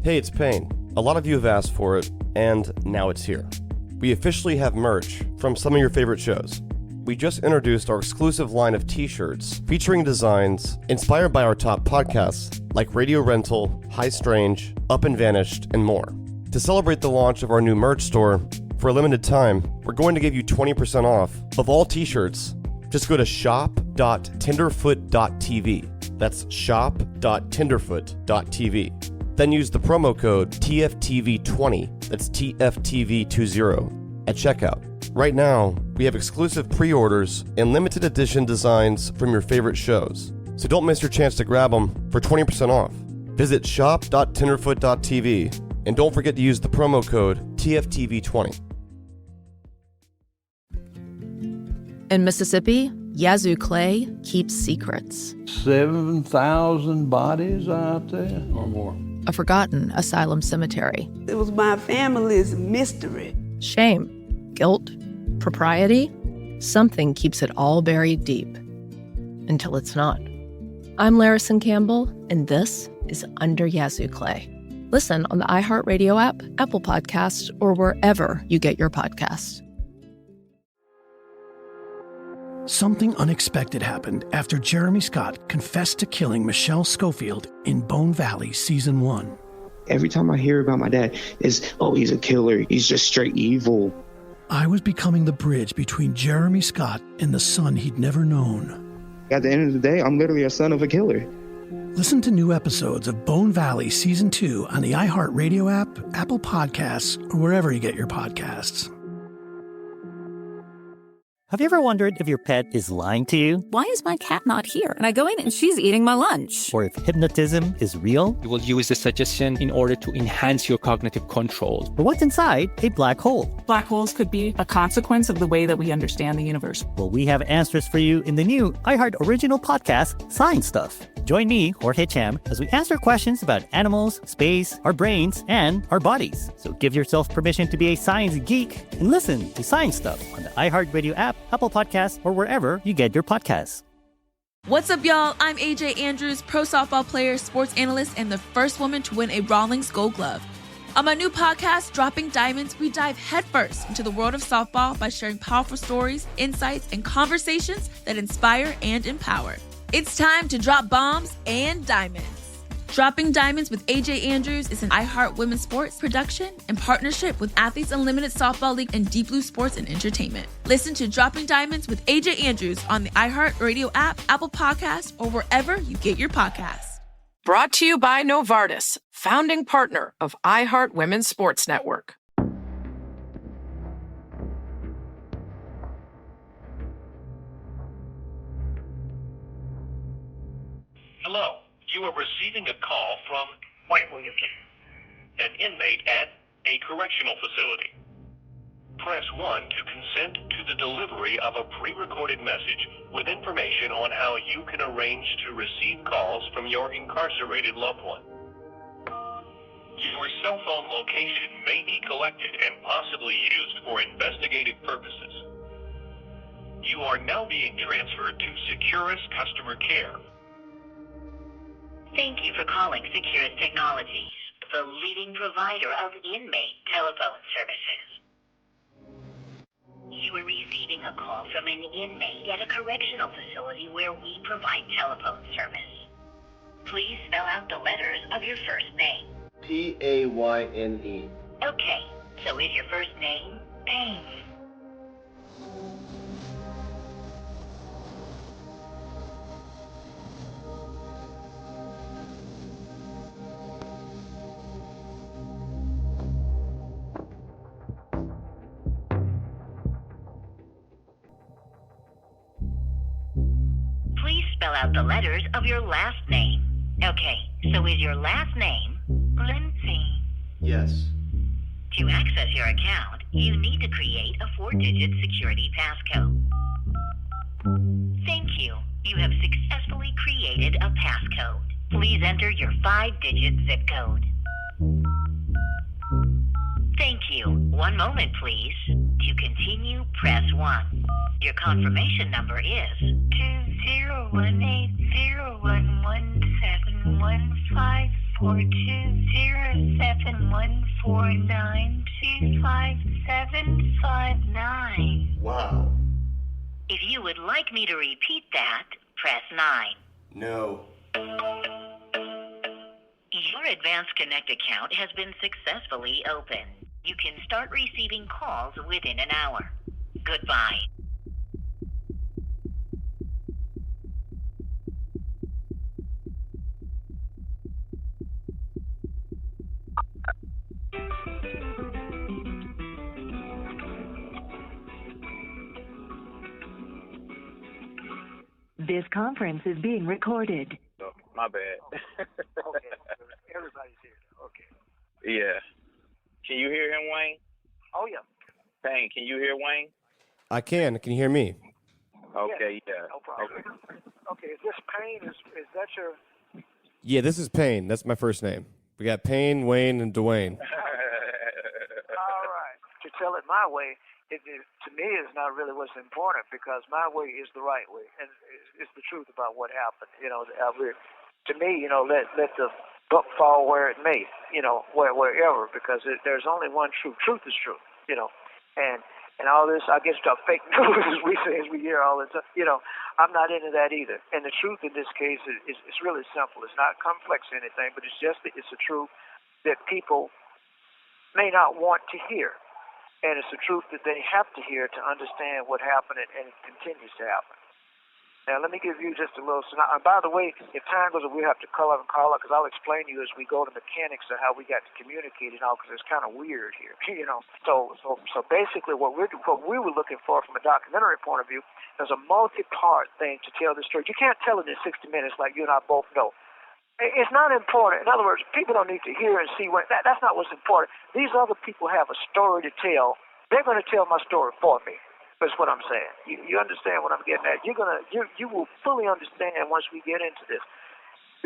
Hey, it's Payne. A lot of you have asked for it, and now it's here. We officially have merch from some of your favorite shows. We just introduced our exclusive line of t-shirts featuring designs inspired by our top podcasts like Radio Rental, High Strange, Up and Vanished, and more. To celebrate the launch of our new merch store, for a limited time, we're going to give you 20% off of all t-shirts. Just go to shop.tenderfoot.tv. That's shop.tenderfoot.tv. Then use the promo code TFTV20, that's TFTV20, at checkout. Right now, we have exclusive pre-orders and limited edition designs from your favorite shows. So don't miss your chance to grab them for 20% off. Visit shop.tenderfoot.tv and don't forget to use the promo code TFTV20. In Mississippi, Yazoo Clay keeps secrets. 7,000 bodies out there or more. A forgotten asylum cemetery. It was my family's mystery. Shame, guilt, propriety. Something keeps it all buried deep. Until it's not. I'm Larison Campbell, and this is Under Yazoo Clay. Listen on the iHeartRadio app, Apple Podcasts, or wherever you get your podcasts. Something unexpected happened after Jeremy Scott confessed to killing Michelle Schofield in Bone Valley Season 1. Every time I hear about my dad, it's, oh, he's a killer. He's just straight evil. I was becoming the bridge between Jeremy Scott and the son he'd never known. At the end of the day, I'm literally a son of a killer. Listen to new episodes of Bone Valley Season 2 on the iHeartRadio app, Apple Podcasts, or wherever you get your podcasts. Have you ever wondered if your pet is lying to you? Why is my cat not here? And I go in and she's eating my lunch. Or if hypnotism is real? You will use the suggestion in order to enhance your cognitive control. Or what's inside a black hole? Black holes could be a consequence of the way that we understand the universe. Well, we have answers for you in the new iHeart original podcast, Science Stuff. Join me, Jorge Cham, as we answer questions about animals, space, our brains, and our bodies. So give yourself permission to be a science geek and listen to Science Stuff on the iHeartRadio app, Apple Podcasts, or wherever you get your podcasts. What's up, y'all? I'm AJ Andrews, pro softball player, sports analyst, and the first woman to win a Rawlings Gold Glove. On my new podcast, Dropping Diamonds, we dive headfirst into the world of softball by sharing powerful stories, insights, and conversations that inspire and empower. It's time to drop bombs and diamonds. Dropping Diamonds with AJ Andrews is an iHeart Women's Sports production in partnership with Athletes Unlimited Softball League and Deep Blue Sports and Entertainment. Listen to Dropping Diamonds with AJ Andrews on the iHeart Radio app, Apple Podcasts, or wherever you get your podcasts. Brought to you by Novartis, founding partner of iHeart Women's Sports Network. Hello. You are receiving a call from WayneWilliams, an inmate at a correctional facility. Press 1 to consent to the delivery of a pre-recorded message with information on how you can arrange to receive calls from your incarcerated loved one. Your cell phone location may be collected and possibly used for investigative purposes. You are now being transferred to Securus Customer Care. Thank you for calling Securus Technologies, the leading provider of inmate telephone services. You are receiving a call from an inmate at a correctional facility where we provide telephone service. Please spell out the letters of your first name. Payne. Okay, so is your first name Payne? Please spell out the letters of your last name. Okay, so is your last name Lindsay? Yes. To access your account, you need to create a 4-digit security passcode. Thank you. You have successfully created a passcode. Please enter your 5-digit zip code. Thank you. One moment, please. To continue, press 1. Your confirmation number is 2018011715 420-719-25759. Wow. If you would like me to repeat that, press 9. No. Your Advanced Connect account has been successfully opened. You can start receiving calls within an hour. Goodbye. This conference is being recorded. Oh, my bad. Okay. Everybody's here. Okay. Yeah. Can you hear him, Wayne? Oh, yeah. Payne, can you hear Wayne? I can. Can you hear me? Okay, yeah. No problem. Okay, is this Payne? Is that your... Yeah, this is Payne. That's my first name. We got Payne, Wayne, and Dwayne. All right. To tell it my way, to me, is not really what's important, because my way is the right way, and it's the truth about what happened. You know, to me, you know, let the book fall where it may, you know, wherever, because there's only one truth. Truth is truth, you know, and all this, I guess, stuff, fake news, as we hear all the time, you know, I'm not into that either. And the truth in this case is really simple. It's not complex or anything, but it's a truth that people may not want to hear. And it's the truth that they have to hear to understand what happened and it continues to happen. Now, let me give you just a little... And by the way, if time goes, we have to call up, because I'll explain to you as we go to mechanics of how we got to communicate and all, because it's kind of weird here, you know. So basically what we were looking for from a documentary point of view is a multi-part thing to tell the story. You can't tell it in 60 minutes like you and I both know. It's not important. In other words, people don't need to hear and see what... That's not what's important. These other people have a story to tell. They're going to tell my story for me. That's what I'm saying. You understand what I'm getting at? You will fully understand once we get into this.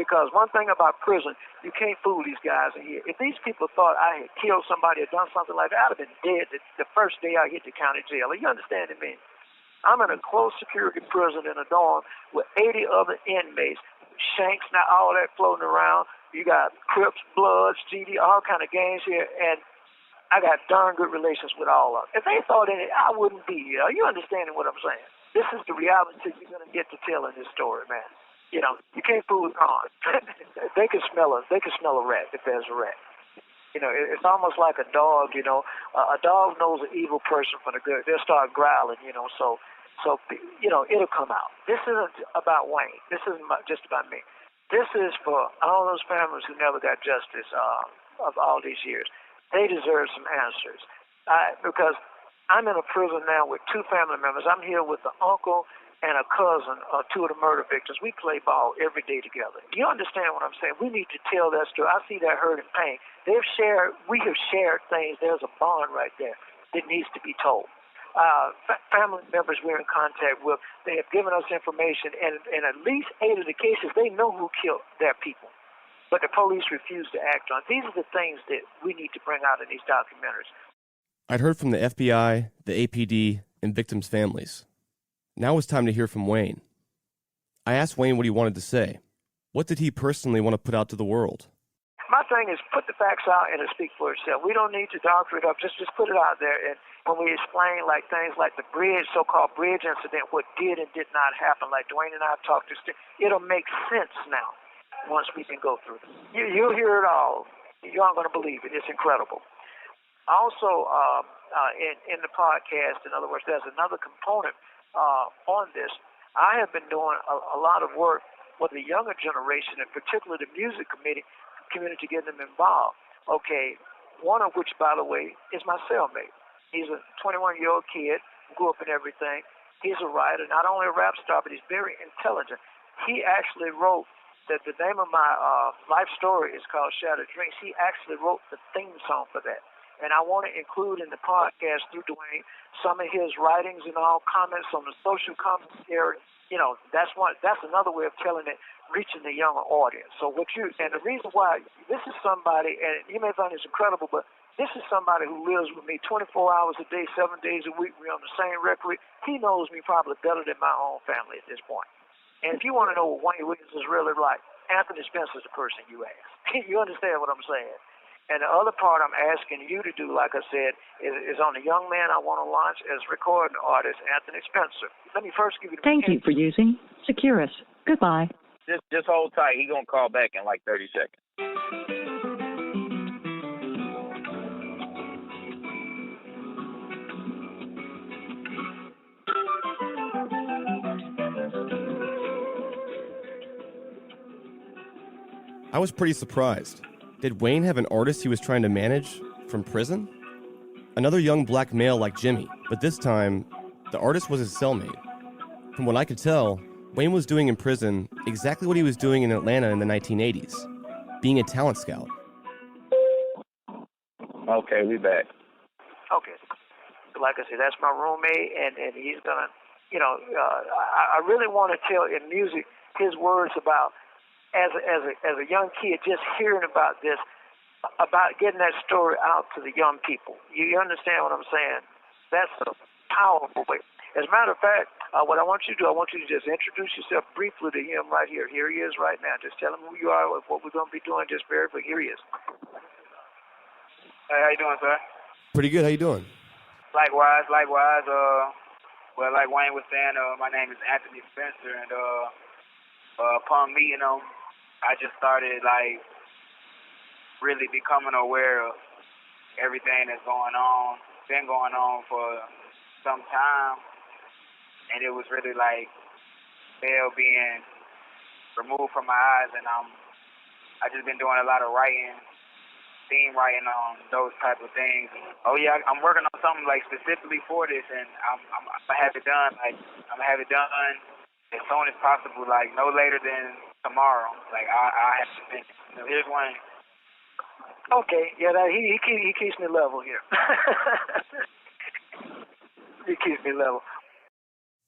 Because one thing about prison, you can't fool these guys in here. If these people thought I had killed somebody or done something like that, I'd have been dead the first day I hit the county jail. Are you understanding me? I'm in a closed security prison in a dorm with 80 other inmates. Shanks, now all that floating around. You got Crips, Bloods, GD, all kind of gangs here, and I got darn good relations with all of them. If they thought in it, I wouldn't be here. Are you understanding what I'm saying? This is the reality you're going to get to tell in this story, man. You know, you can't fool with on. They can smell a rat if there's a rat. You know, it's almost like a dog. You know, a dog knows an evil person from the good. They'll start growling. You know, so you know, it'll come out. This isn't about Wayne. This isn't just about me. This is for all those families who never got justice of all these years. They deserve some answers. Because I'm in a prison now with two family members. I'm here with the uncle and a cousin of two of the murder victims. We play ball every day together. Do you understand what I'm saying? We need to tell that story. I see that hurt and pain. We have shared things. There's a bond right there that needs to be told. Family members we're in contact with, they have given us information, and in at least 8 of the cases, they know who killed their people. But the police refuse to act on. These are the things that we need to bring out in these documentaries. I'd heard from the FBI, the APD, and victims' families. Now it's time to hear from Wayne. I asked Wayne what he wanted to say. What did he personally want to put out to the world? My thing is put the facts out and it'll speak for itself. We don't need to doctor it up. Just put it out there. And when we explain like things like the bridge, so-called bridge incident, what did and did not happen, like Dwayne and I have talked to, it'll make sense now once we can go through it. You'll hear it all. You aren't going to believe it. It's incredible. Also, in the podcast, in other words, there's another component on this. I have been doing a lot of work with the younger generation, and particularly the music community, getting them involved. Okay, one of which, by the way, is my cellmate. He's a 21-year-old kid, grew up in everything. He's a writer, not only a rap star, but he's very intelligent. He actually wrote the name of my life story is called Shattered Dreams. He actually wrote the theme song for that. And I want to include in the podcast through Dwayne some of his writings and all, comments on the social commentary. You know, that's another way of telling it, reaching the younger audience. So and the reason why, this is somebody, and you may find this incredible, but this is somebody who lives with me 24 hours a day, 7 days a week. We're on the same record. He knows me probably better than my own family at this point. And if you want to know what WayneWilliams is really like, Anthony Spencer's the person you ask. You understand what I'm saying? And the other part I'm asking you to do, like I said, is on the young man I want to launch as recording artist, Anthony Spencer. Let me first give you the... Thank you for using Securus. Goodbye. Just hold tight. He gonna call back in like 30 seconds. I was pretty surprised. Did Wayne have an artist he was trying to manage from prison? Another young black male like Jimmy, but this time, the artist was his cellmate. From what I could tell, Wayne was doing in prison exactly what he was doing in Atlanta in the 1980s, being a talent scout. Okay, we back. Okay. Like I said, that's my roommate, and he's gonna, I really want to tell in music his words about, as a young kid, just hearing about this, about getting that story out to the young people. You understand what I'm saying? That's a powerful way. As a matter of fact, what I want you to do, I want you to just introduce yourself briefly to him right here. Here he is right now. Just tell him who you are, what we're going to be doing, just very quick. Here he is. Hey, how you doing, sir? Pretty good. How you doing? Likewise. Well, like Wayne was saying, my name is Anthony Spencer, and upon meeting him, I just started really becoming aware of everything that's going on. Been going on for some time, and it was really like veil being removed from my eyes, and I just been doing a lot of writing, theme writing on those type of things. Oh yeah, I'm working on something specifically for this, and I'm gonna have it done. I'm gonna have it done as soon as possible, no later than tomorrow. I have to finish. Here's one. Okay, yeah, he keeps me level here. He keeps me level.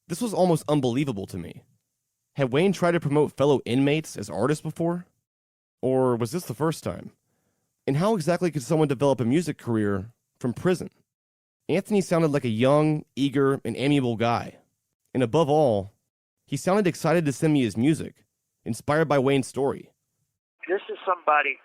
This was almost unbelievable to me. Had Wayne tried to promote fellow inmates as artists before? Or was this the first time? And how exactly could someone develop a music career from prison? Anthony sounded like a young, eager, and amiable guy. And above all, he sounded excited to send me his music, inspired by Wayne's story. This is somebody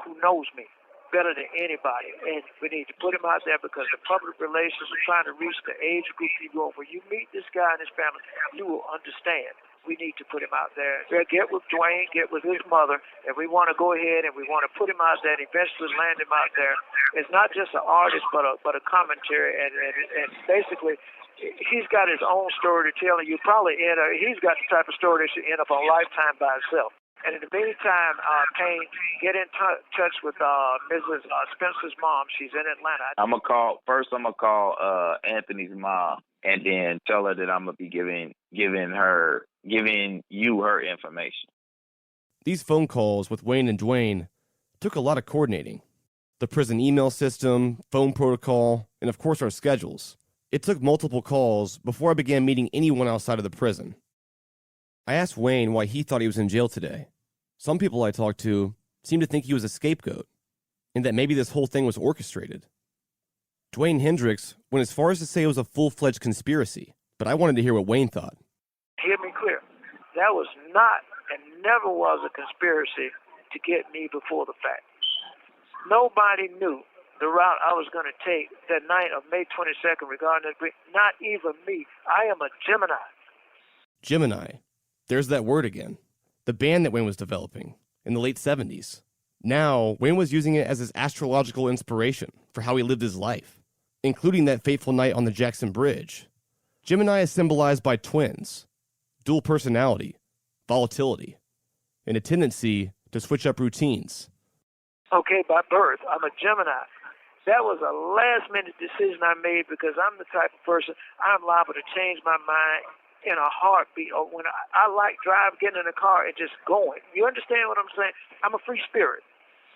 who knows me better than anybody, and we need to put him out there because the public relations are trying to reach the age group you go. When you meet this guy and his family, you will understand. We need to put him out there. Get with Dwayne, get with his mother, and we want to go ahead and we want to put him out there and eventually land him out there. It's not just an artist, but a commentary, and basically, he's got his own story to tell, and he's got the type of story that should end up on Lifetime by itself. And in the meantime, Kane, get in touch with Mrs. Spencer's mom. She's in Atlanta. I'm gonna call Anthony's mom, and then tell her that I'm gonna be giving you her information. These phone calls with Wayne and Dwayne took a lot of coordinating. The prison email system, phone protocol, and of course our schedules. It took multiple calls before I began meeting anyone outside of the prison. I asked Wayne why he thought he was in jail today. Some people I talked to seemed to think he was a scapegoat, and that maybe this whole thing was orchestrated. Dwayne Hendricks went as far as to say it was a full-fledged conspiracy, but I wanted to hear what Wayne thought. Hear me clear. That was not and never was a conspiracy to get me before the fact. Nobody knew the route I was going to take that night of May 22nd regarding that. Not even me. I am a Gemini. Gemini. There's that word again. The band that Wayne was developing in the late 70s. Now, Wayne was using it as his astrological inspiration for how he lived his life, including that fateful night on the Jackson Bridge. Gemini is symbolized by twins, dual personality, volatility, and a tendency to switch up routines. Okay, by birth, I'm a Gemini. That was a last-minute decision I made because I'm the type of person, I'm liable to change my mind in a heartbeat, or when I like getting in a car and just going. You understand what I'm saying? I'm a free spirit.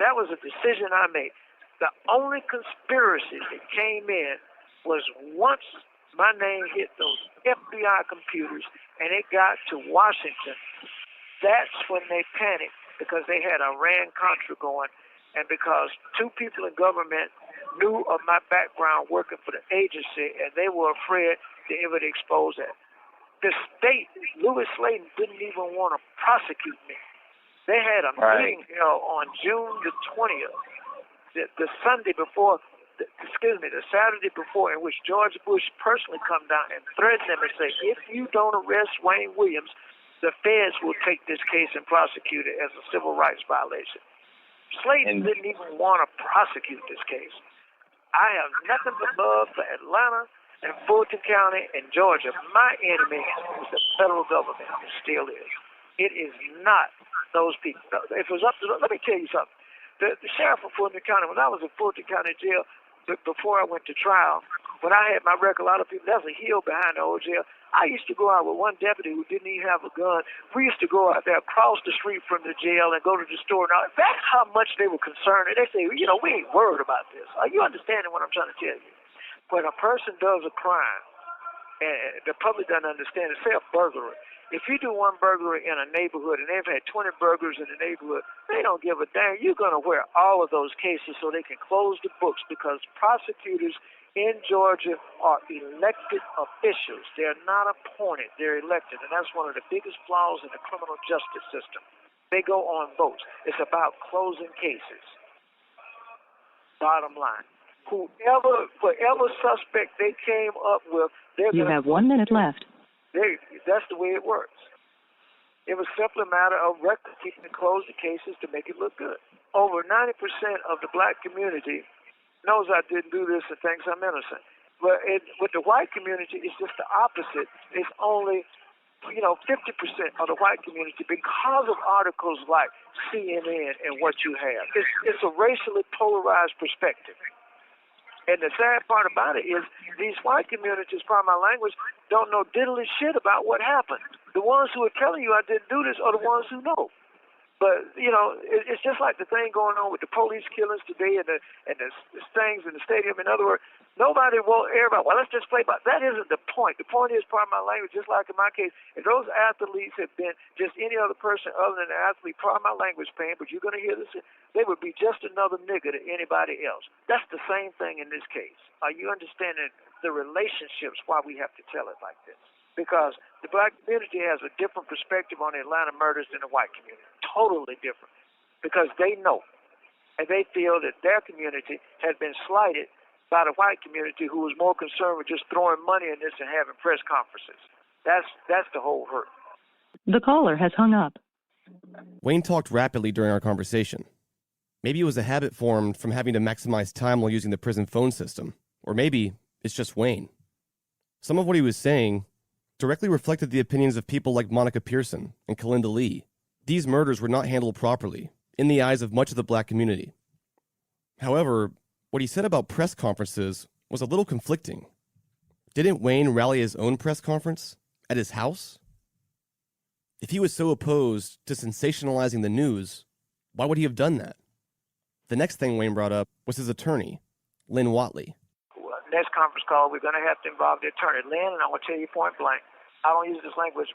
That was a decision I made. The only conspiracy that came in was once my name hit those FBI computers and it got to Washington, that's when they panicked because they had Iran-Contra going, and because two people in government knew of my background working for the agency, and they were afraid that it would expose that. The state, Louis Slayton, didn't even want to prosecute me. They had a meeting on June the 20th, the Sunday before, the Saturday before, in which George Bush personally come down and threatened them and say, if you don't arrest Wayne Williams, the feds will take this case and prosecute it as a civil rights violation. Slayton didn't even want to prosecute this case. I have nothing but love for Atlanta and Fulton County and Georgia. My enemy is the federal government. It still is. It is not those people. If it was up to, let me tell you something. The sheriff of Fulton County, when I was in Fulton County jail, before I went to trial, when I had my record, a lot of people, there's a hill behind the old jail. I used to go out with one deputy who didn't even have a gun. We used to go out there across the street from the jail and go to the store. Now, that's how much they were concerned. And they say, we ain't worried about this. Are you understanding what I'm trying to tell you? When a person does a crime, and the public doesn't understand it, say a burglary. If you do one burglary in a neighborhood and they've had 20 burglars in the neighborhood, they don't give a damn. You're going to wear all of those cases so they can close the books, because prosecutors in Georgia are elected officials. They're not appointed. They're elected. And that's one of the biggest flaws in the criminal justice system. They go on votes. It's about closing cases. Bottom line. Whatever suspect they came up with, you have 1 minute left. That's the way it works. It was simply a matter of record keeping and close the cases to make it look good. Over 90% of the black community knows I didn't do this and thinks I'm innocent. But with the white community, it's just the opposite. It's only 50% of the white community, because of articles like CNN and what you have. It's a racially polarized perspective. And the sad part about it is these white communities, pardon my language, don't know diddly shit about what happened. The ones who are telling you I didn't do this are the ones who know. But, it's just like the thing going on with the police killings today and the things in the stadium. In other words, nobody will everybody, well, let's just play by. That isn't the point. The point is, pardon my language, just like in my case, if those athletes had been just any other person other than an athlete, pardon my language, pain, but you're going to hear this, they would be just another nigger to anybody else. That's the same thing in this case. Are you understanding the relationships, why we have to tell it like this? Because the black community has a different perspective on the Atlanta murders than the white community. Totally different. Because they know, and they feel that their community had been slighted by the white community, who was more concerned with just throwing money in this and having press conferences. That's the whole hurt. The caller has hung up. Wayne talked rapidly during our conversation. Maybe it was a habit formed from having to maximize time while using the prison phone system. Or maybe it's just Wayne. Some of what he was saying directly reflected the opinions of people like Monica Pearson and Kalinda Lee. These murders were not handled properly in the eyes of much of the black community. However, what he said about press conferences was a little conflicting. Didn't Wayne rally his own press conference at his house? If he was so opposed to sensationalizing the news, why would he have done that? The next thing Wayne brought up was his attorney, Lynn Watley. Next conference call, we're going to have to involve the attorney. Lynn, and I'm going to tell you point blank, I don't use this language,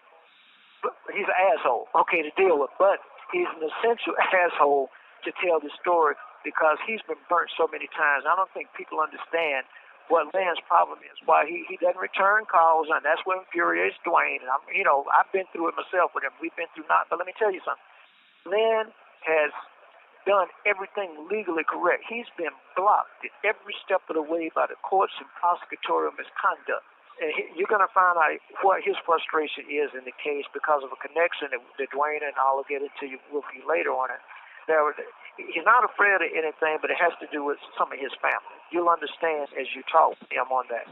but he's an asshole, okay, to deal with, but he's an essential asshole to tell the story because he's been burnt so many times. I don't think people understand what Lynn's problem is, why he doesn't return calls, and that's what infuriates Dwayne. And I've been through it myself with him. We've been through but let me tell you something. Lynn has done everything legally correct. He's been blocked at every step of the way by the courts and prosecutorial misconduct. And you're going to find out what his frustration is in the case because of a connection that Dwayne and I'll get into with you later on it. He's not afraid of anything, but it has to do with some of his family. You'll understand as you talk with him on that.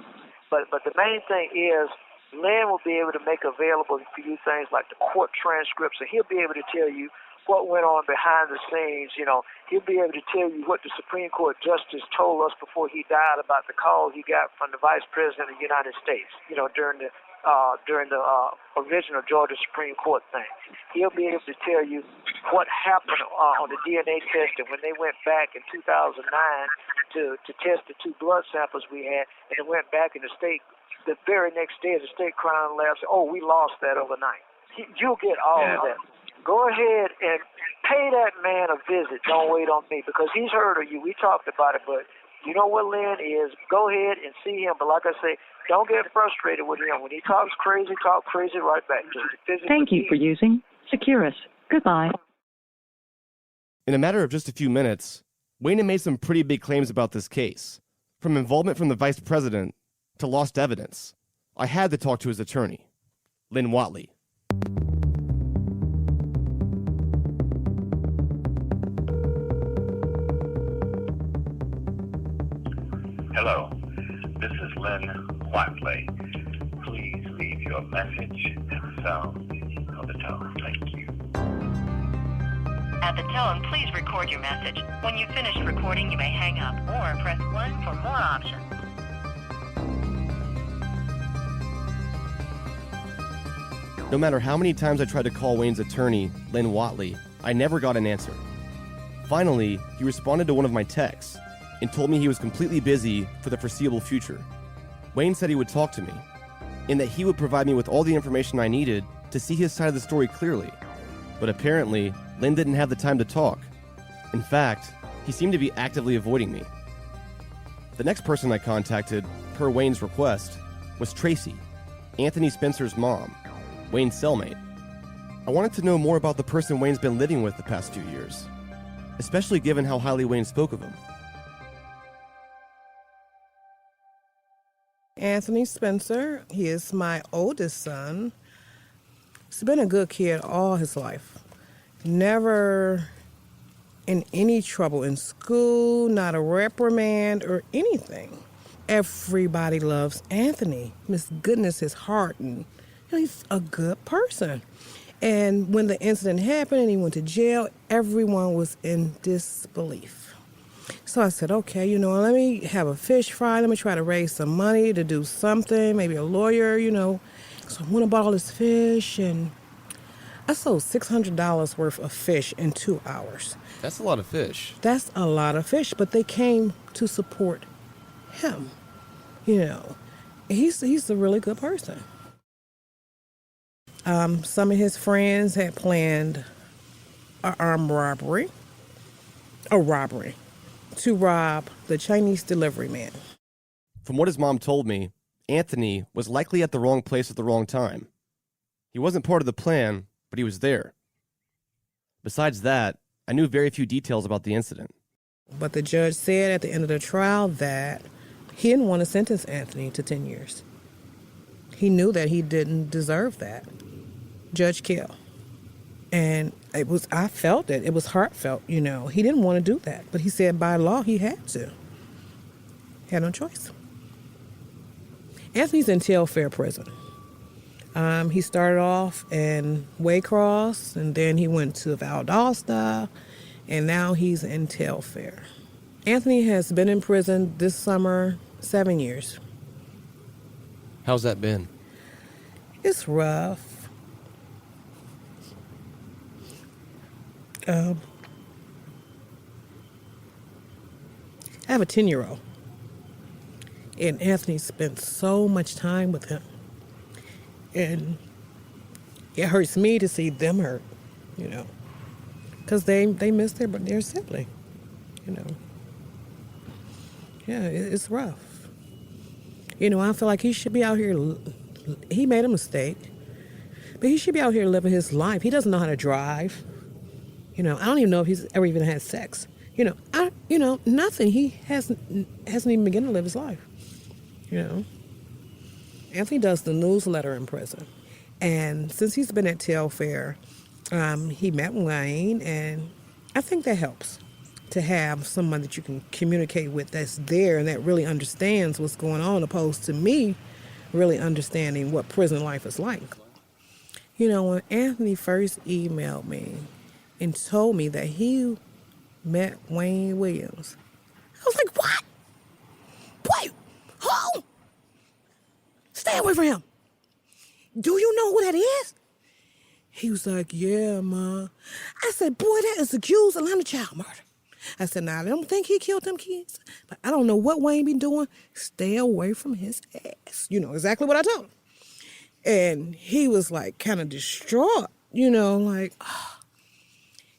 But the main thing is Lynn will be able to make available for you things like the court transcripts, and he'll be able to tell you what went on behind the scenes. He'll be able to tell you what the Supreme Court justice told us before he died about the call he got from the Vice President of the United States, during the original Georgia Supreme Court thing. He'll be able to tell you what happened on the DNA test, and when they went back in 2009 to test the 2 blood samples we had, and it went back in the very next day, the state crime lab said, we lost that overnight. You'll get all of that. Go ahead and pay that man a visit. Don't wait on me, because he's heard of you. We talked about it, but you know what Lynn is. Go ahead and see him. But like I say, don't get frustrated with him. When he talks crazy, talk crazy right back. Thank you for using Securus. Goodbye. In a matter of just a few minutes, Wayne had made some pretty big claims about this case, from involvement from the vice president to lost evidence. I had to talk to his attorney, Lynn Watley. Hello, this is Lynn Watley. Please leave your message at the sound of the tone. Thank you. At the tone, please record your message. When you've finished recording, you may hang up or press 1 for more options. No matter how many times I tried to call Wayne's attorney, Lynn Watley, I never got an answer. Finally, he responded to one of my texts and told me he was completely busy for the foreseeable future. Wayne said he would talk to me, and that he would provide me with all the information I needed to see his side of the story clearly. But apparently, Lynn didn't have the time to talk. In fact, he seemed to be actively avoiding me. The next person I contacted, per Wayne's request, was Tracy, Anthony Spencer's mom, Wayne's cellmate. I wanted to know more about the person Wayne's been living with the past few years, especially given how highly Wayne spoke of him. Anthony Spencer, he is my oldest son. He's been a good kid all his life. Never in any trouble in school, not a reprimand or anything. Everybody loves Anthony. Miss goodness, his heart, and he's a good person. And when the incident happened and he went to jail, everyone was in disbelief. So I said, okay, let me have a fish fry. Let me try to raise some money to do something, maybe a lawyer, So I went and bought all this fish, and I sold $600 worth of fish in 2 hours. That's a lot of fish. That's a lot of fish, but they came to support him. He's a really good person. Some of his friends had planned a robbery to rob the Chinese delivery man. From what his mom told me, Anthony was likely at the wrong place at the wrong time. He wasn't part of the plan, but he was there. Besides that, I knew very few details about the incident. But the judge said at the end of the trial that he didn't want to sentence Anthony to 10 years. He knew that he didn't deserve that. Judge Kell. And I felt it. It was heartfelt, He didn't want to do that. But he said by law he had to. Had no choice. Anthony's in Telfair prison. He started off in Waycross, and then he went to Valdosta, and now he's in Telfair. Anthony has been in prison this summer 7 years. How's that been? It's rough. I have a 10-year-old, and Anthony spent so much time with him, and it hurts me to see them hurt, because they miss their sibling, Yeah, it's rough. I feel like he should be out here. He made a mistake, but he should be out here living his life. He doesn't know how to drive. I don't even know if he's ever even had sex. Nothing. He hasn't even begun to live his life. Anthony does the newsletter in prison. And since he's been at Telfair, he met Wayne, and I think that helps to have someone that you can communicate with that's there and that really understands what's going on, opposed to me really understanding what prison life is like. When Anthony first emailed me and told me that he met WayneWilliams, I was like, what? Wait, who? Stay away from him. Do you know who that is? He was like, yeah, Ma. I said, boy, that is accused of Atlanta child murder. I said, now, I don't think he killed them kids, but I don't know what Wayne be doing. Stay away from his ass. Exactly what I told him. And he was like kind of distraught, like, oh.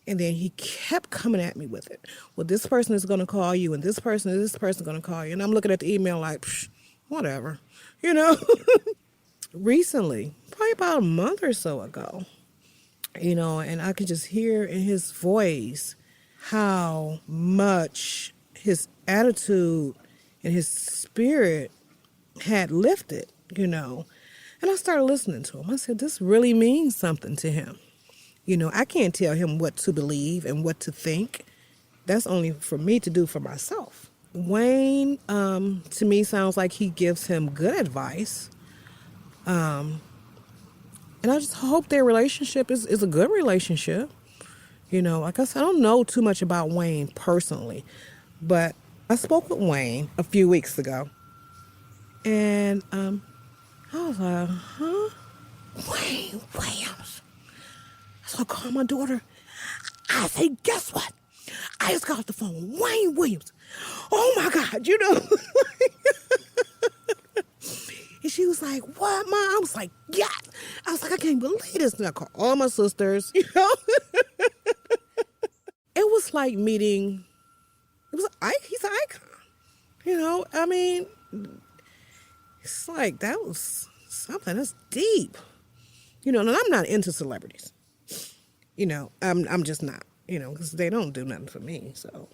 And then he kept coming at me with it. Well, this person is going to call you, and this person is going to call you. And I'm looking at the email like, whatever, Recently, probably about a month or so ago, and I could just hear in his voice how much his attitude and his spirit had lifted, And I started listening to him. I said, this really means something to him. I can't tell him what to believe and what to think. That's only for me to do for myself. Wayne, to me, sounds like he gives him good advice. And I just hope their relationship is a good relationship. Like I said, I don't know too much about Wayne personally, but I spoke with Wayne a few weeks ago. And I was like, WayneWilliams. So I called my daughter. I say, guess what? I just got off the phone with WayneWilliams. Oh my God, And she was like, what, Mom? I was like, yes. I was like, I can't believe this. And I called all my sisters, It was like meeting, he's an icon. I mean, it's like, that was something that's deep. And I'm not into celebrities. I'm just not, because they don't do nothing for me. So,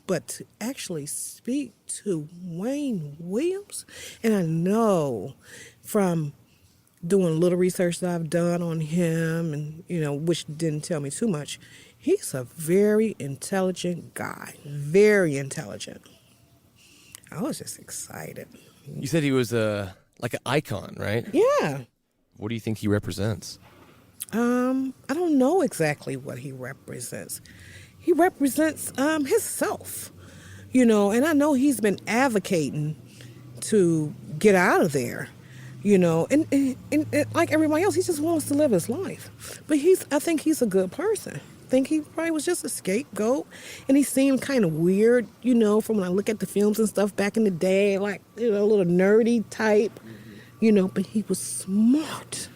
but to actually speak to WayneWilliams, and I know from doing a little research that I've done on him and, which didn't tell me too much, he's a very intelligent guy, very intelligent. I was just excited. You said he was like an icon, right? Yeah. What do you think he represents? I don't know exactly what he represents. He represents himself, and I know he's been advocating to get out of there, and like everybody else, he just wants to live his life. But I think he's a good person. I think he probably was just a scapegoat, and he seemed kind of weird, from when I look at the films and stuff back in the day, like, a little nerdy type, but he was smart.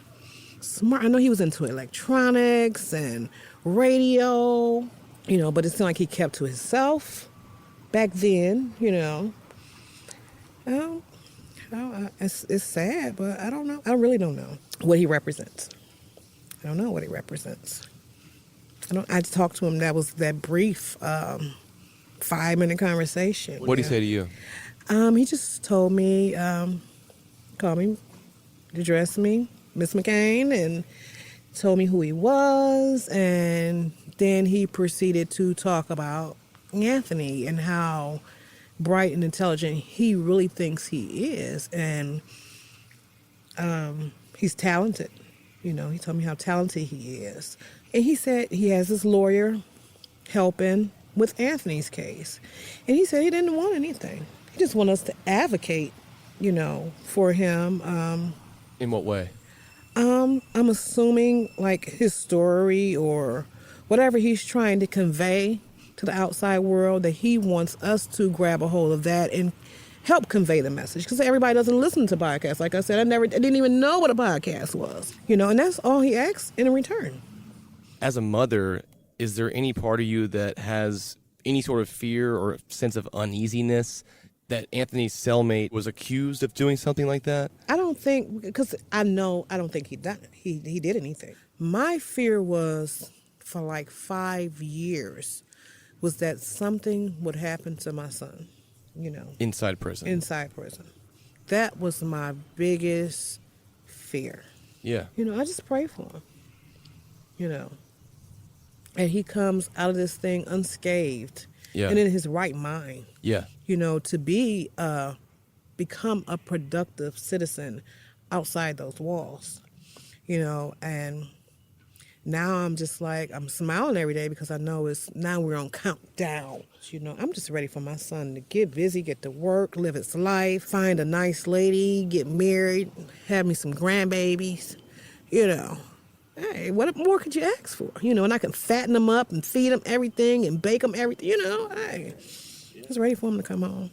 I know he was into electronics and radio, but it seemed like he kept to himself back then, It's sad, but I don't know. I really don't know what he represents. I don't know what he represents. I talked to him. That was that brief 5-minute conversation. What did he say to you? He just told me, called me, addressed me, Miss McCain, and told me who he was, and then he proceeded to talk about Anthony and how bright and intelligent he really thinks he is, and he's talented. He told me how talented he is. And he said he has his lawyer helping with Anthony's case. And he said he didn't want anything. He just wanted us to advocate, for him. In what way? I'm assuming like his story or whatever he's trying to convey to the outside world, that he wants us to grab a hold of that and help convey the message. Because everybody doesn't listen to podcasts. Like I said, I didn't even know what a podcast was, and that's all he asks in return. As a mother, is there any part of you that has any sort of fear or sense of uneasiness that Anthony's cellmate was accused of doing something like that? I don't think, because I don't think he did anything. My fear was, for like 5 years, was that something would happen to my son, Inside prison. Inside prison. That was my biggest fear. Yeah. I just pray for him, and he comes out of this thing unscathed. Yeah. And in his right mind. Yeah. To become a productive citizen outside those walls, and now I'm just like, I'm smiling every day because I know now we're on countdown. I'm just ready for my son to get busy, get to work, live his life, find a nice lady, get married, have me some grandbabies, Hey, what more could you ask for? And I can fatten them up and feed them everything and bake them everything, Hey, I was ready for him to come home.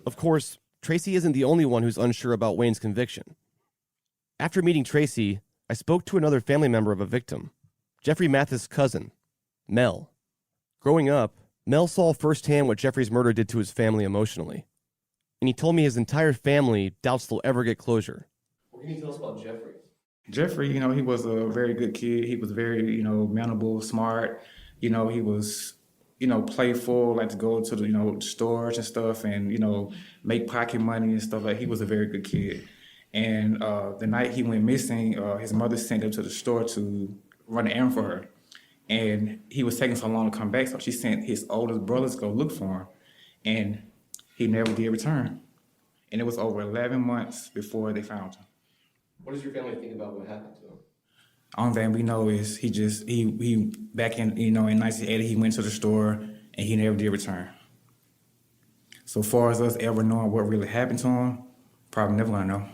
Of course, Tracy isn't the only one who's unsure about Wayne's conviction. After meeting Tracy, I spoke to another family member of a victim, Jeffrey Mathis' cousin, Mel. Growing up, Mel saw firsthand what Jeffrey's murder did to his family emotionally. And he told me his entire family doubts they'll ever get closure. What can you tell us about Jeffrey? Jeffrey, he was a very good kid. He was very, manable, smart. He was playful, like to go to the, stores and stuff and, make pocket money and stuff. Like, he was a very good kid. And the night he went missing, his mother sent him to the store to run an errand for her. And he was taking so long to come back, so she sent his oldest brothers to go look for him. And he never did return. And it was over 11 months before they found him. What does your family think about what happened to him? Only thing we know is he back in, in 1980, he went to the store and he never did return. So far as us ever knowing what really happened to him, probably never gonna know.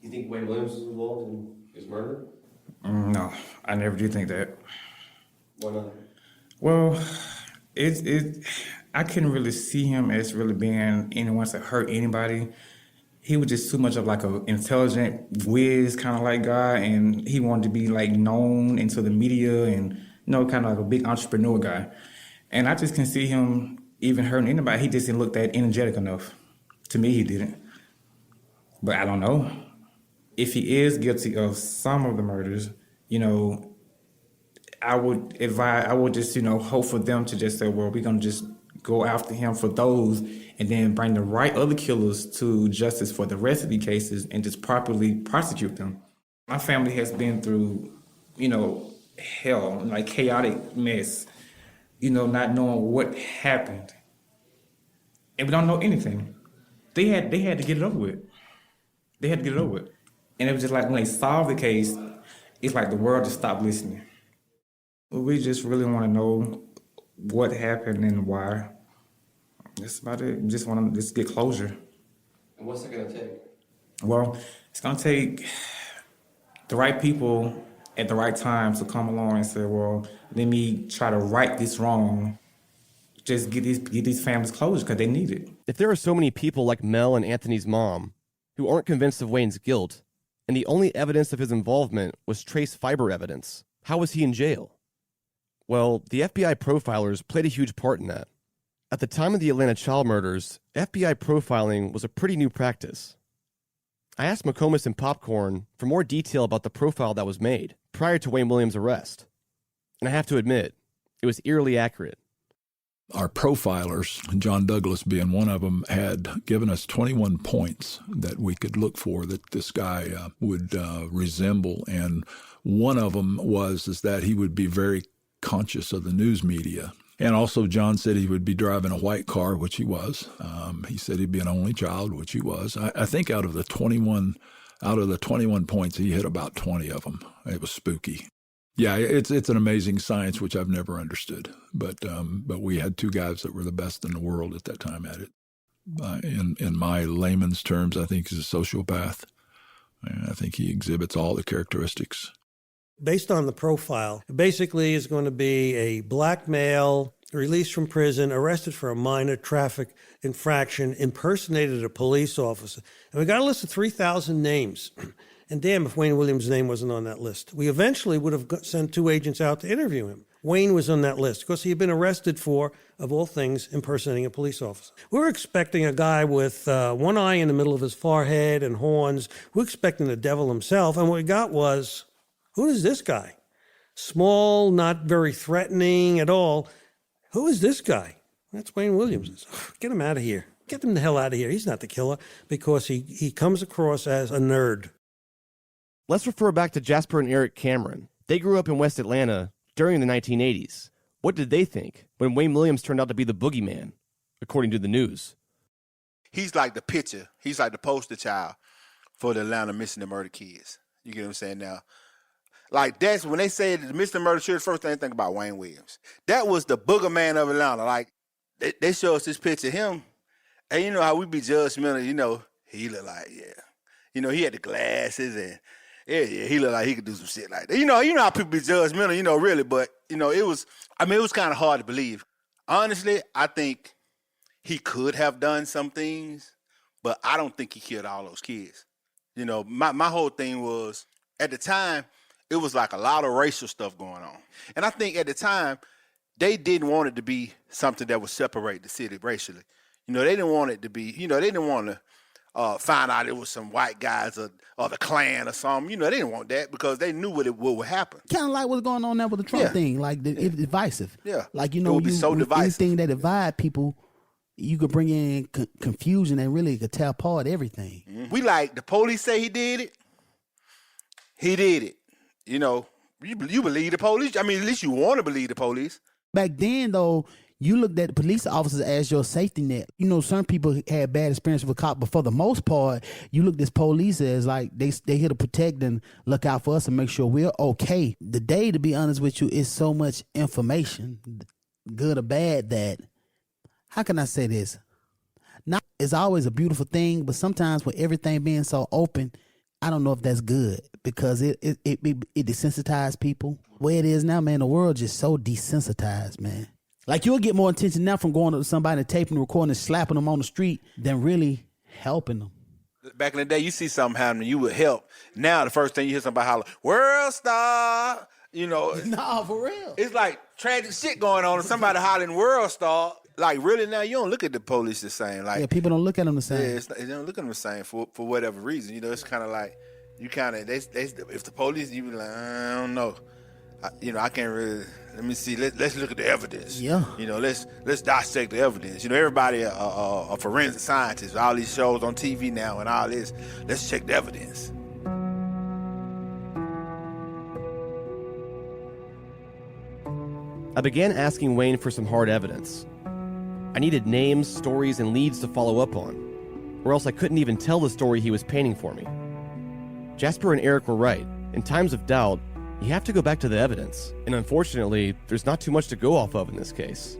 You think WayneWilliams was involved in his murder? No, I never did think that. Why not? Well, I couldn't really see him as really being anyone to hurt anybody. He was just too much of like an intelligent, whiz kind of like guy, and he wanted to be like known into the media and kind of like a big entrepreneur guy. And I just can see him even hurting anybody. He just didn't look that energetic enough. To me, he didn't. But I don't know. If he is guilty of some of the murders, I would just hope for them to just say, well, we're gonna just go after him for those, and then bring the right other killers to justice for the rest of the cases and just properly prosecute them. My family has been through, hell, like chaotic mess, not knowing what happened. And we don't know anything. They had to get it over with. They had to get it over with. And it was just like when they solved the case, it's like the world just stopped listening. We just really want to know what happened and why. That's about it. We just want to get closure. And what's it going to take? Well, it's going to take the right people at the right time to come along and say, well, let me try to right this wrong. Just get these families closure because they need it. If there are so many people like Mel and Anthony's mom who aren't convinced of Wayne's guilt, and the only evidence of his involvement was trace fiber evidence, how was he in jail? Well, the FBI profilers played a huge part in that. At the time of the Atlanta child murders, FBI profiling was a pretty new practice. I asked McComas and Popcorn for more detail about the profile that was made prior to WayneWilliams' arrest. And I have to admit, it was eerily accurate. Our profilers, John Douglas being one of them, had given us 21 points that we could look for that this guy would resemble. And one of them was that he would be very conscious of the news media. And also John said he would be driving a white car, which he was. He said he'd be an only child, which he was. I think out of the 21 points, he hit about 20 of them. It was spooky. Yeah, it's an amazing science, which I've never understood. But we had two guys that were the best in the world at that time at it. In my layman's terms, I think he's a sociopath. I think he exhibits all the characteristics. Based on the profile, basically is going to be a black male released from prison, arrested for a minor traffic infraction, impersonated a police officer. And we got a list of 3,000 names. And damn if WayneWilliams' name wasn't on that list. We eventually would have sent 2 agents out to interview him. Wayne was on that list because he had been arrested for, of all things, impersonating a police officer. We were expecting a guy with one eye in the middle of his forehead and horns. We were expecting the devil himself. And what we got was, who is this guy? Small, not very threatening at all. Who is this guy? That's WayneWilliams. Get him out of here. Get him the hell out of here. He's not the killer because he comes across as a nerd. Let's refer back to Jasper and Eric Cameron. They grew up in West Atlanta during the 1980s. What did they think when WayneWilliams turned out to be the boogeyman, according to the news? He's like the picture. He's like the poster child for the Atlanta missing and murder kids. You get what I'm saying now? Like, that's when they say the missing and murder kids, first thing they think about WayneWilliams. That was the booger man of Atlanta. Like, they show us this picture of him, and you know how we be judgmental, he looked like, yeah. He had the glasses and yeah, he looked like he could do some shit like that. You know how people be judgmental, really, but, it was kind of hard to believe. Honestly, I think he could have done some things, but I don't think he killed all those kids. My whole thing was, at the time, it was like a lot of racial stuff going on. And I think at the time, they didn't want it to be something that would separate the city racially. They didn't want it to be, they didn't want to, find out it was some white guys or the Klan or something. You know, they didn't want that because they knew what would happen. Kind of like what's going on now with the Trump thing. Like, it's divisive. Yeah. Like, It would be so divisive. Anything that divide people, you could bring in confusion and really could tear apart everything. Mm-hmm. We like, the police say he did it. He did it. You know, you believe the police. I mean, at least you want to believe the police. Back then, though, you looked at the police officers as your safety net. You know, some people had bad experience with cops, but for the most part, you looked at police as like they here to protect and look out for us and make sure we're okay. Today, to be honest with you, is so much information, good or bad, that, how can I say this? Not it's always a beautiful thing, but sometimes with everything being so open, I don't know if that's good because it desensitizes people. The way it is now, man, the world just so desensitized, man. Like, you'll get more attention now from going up to somebody and taping, recording, and slapping them on the street than really helping them. Back in the day, you see something happening, you would help. Now, the first thing you hear somebody holler, "World Star," you know. Nah, for real. It's like tragic shit going on, and somebody hollering "World Star." Like, really now, you don't look at the police the same. Like, yeah, people don't look at them the same. Yeah, they don't look at them the same for whatever reason. You know, it's kind of like, you kind of, if the police, you be like, I don't know. I can't really. Let me see. Let's look at the evidence. Yeah. You know, let's dissect the evidence. You know, everybody a forensic scientist. All these shows on TV now and all this. Let's check the evidence. I began asking Wayne for some hard evidence. I needed names, stories, and leads to follow up on, or else I couldn't even tell the story he was painting for me. Jasper and Eric were right. In times of doubt, you have to go back to the evidence, and unfortunately, there's not too much to go off of in this case.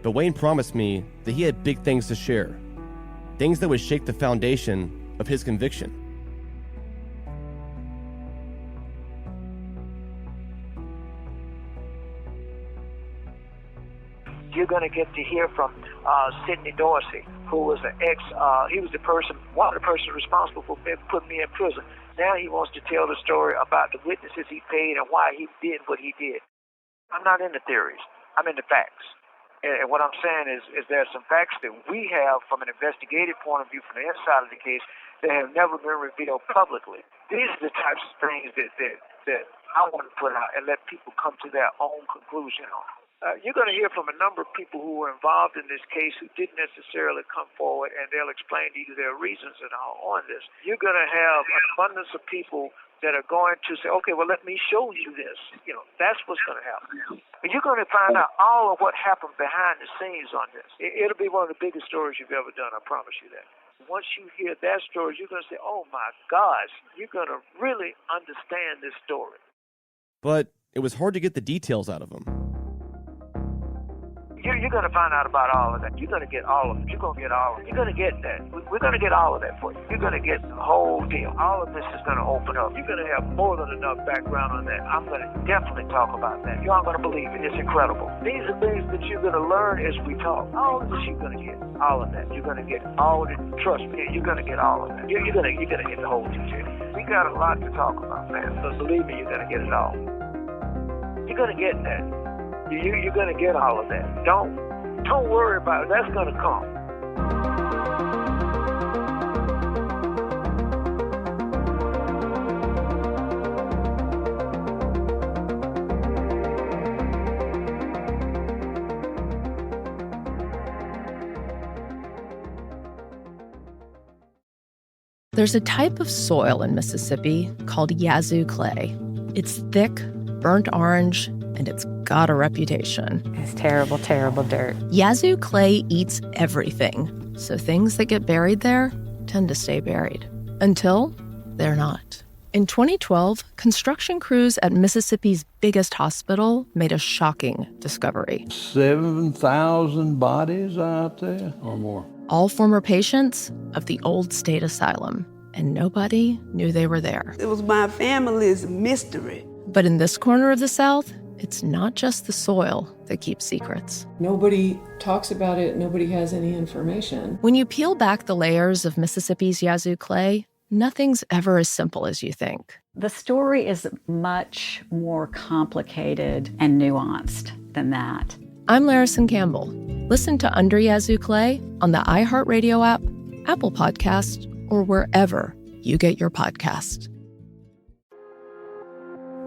But Wayne promised me that he had big things to share, things that would shake the foundation of his conviction. You're going to get to hear from Sidney Dorsey, who was he was one of the persons responsible for putting me in prison. Now he wants to tell the story about the witnesses he paid and why he did what he did. I'm not in the theories. I'm in the facts. And what I'm saying is there are some facts that we have from an investigative point of view from the inside of the case that have never been revealed publicly. These are the types of things that I want to put out and let people come to their own conclusion on. You're going to hear from a number of people who were involved in this case who didn't necessarily come forward, and they'll explain to you their reasons and all on this. You're going to have an abundance of people that are going to say, okay, well, let me show you this. You know, that's what's going to happen. And you're going to find out all of what happened behind the scenes on this. It'll be one of the biggest stories you've ever done, I promise you that. Once you hear that story, you're going to say, oh, my gosh, you're going to really understand this story. But it was hard to get the details out of him. You're going to find out about all of that. You're going to get all of it. You're going to get all of it. You're going to get that. We're going to get all of that for you. You're going to get the whole deal. All of this is going to open up. You're going to have more than enough background on that. I'm going to definitely talk about that. You aren't going to believe it. It's incredible. These are things that you're going to learn as we talk. All of this you're going to get. All of that. You're going to get all of it. Trust me, you're going to get all of that. You're going to get the whole detail. We got a lot to talk about, man. So believe me, you're going to get it all. You're going to get that. You're going to get all of that. Don't worry about it. That's going to come. There's a type of soil in Mississippi called Yazoo clay. It's thick, burnt orange, and it's got a reputation. It's terrible, terrible dirt. Yazoo clay eats everything, so things that get buried there tend to stay buried. Until they're not. In 2012, construction crews at Mississippi's biggest hospital made a shocking discovery. 7,000 bodies out there or more. All former patients of the old state asylum, and nobody knew they were there. It was my family's mystery. But in this corner of the South, it's not just the soil that keeps secrets. Nobody talks about it. Nobody has any information. When you peel back the layers of Mississippi's Yazoo clay, nothing's ever as simple as you think. The story is much more complicated and nuanced than that. I'm Larison Campbell. Listen to Under Yazoo Clay on the iHeartRadio app, Apple Podcast, or wherever you get your podcasts.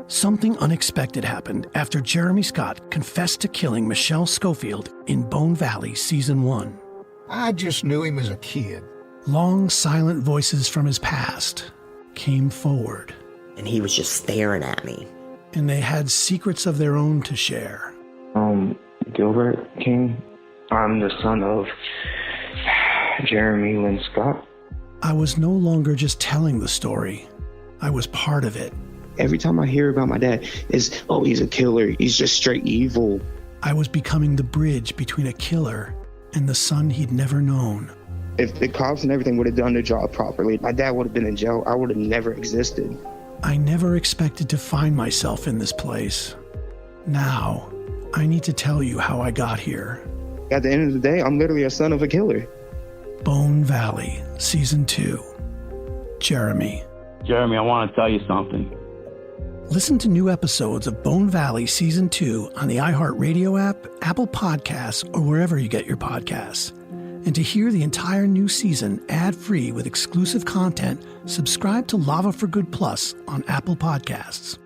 Something unexpected happened after Jeremy Scott confessed to killing Michelle Schofield in Bone Valley Season 1. I just knew him as a kid. Long, silent voices from his past came forward. And he was just staring at me. And they had secrets of their own to share. Gilbert King. I'm the son of Jeremy Lynn Scott. I was no longer just telling the story. I was part of it. Every time I hear about my dad, it's, oh, he's a killer. He's just straight evil. I was becoming the bridge between a killer and the son he'd never known. If the cops and everything would have done their job properly, my dad would have been in jail. I would have never existed. I never expected to find myself in this place. Now, I need to tell you how I got here. At the end of the day, I'm literally a son of a killer. Bone Valley, Season 2. Jeremy. Jeremy, I want to tell you something. Listen to new episodes of Bone Valley Season 2 on the iHeartRadio app, Apple Podcasts, or wherever you get your podcasts. And to hear the entire new season ad-free with exclusive content, subscribe to Lava for Good Plus on Apple Podcasts.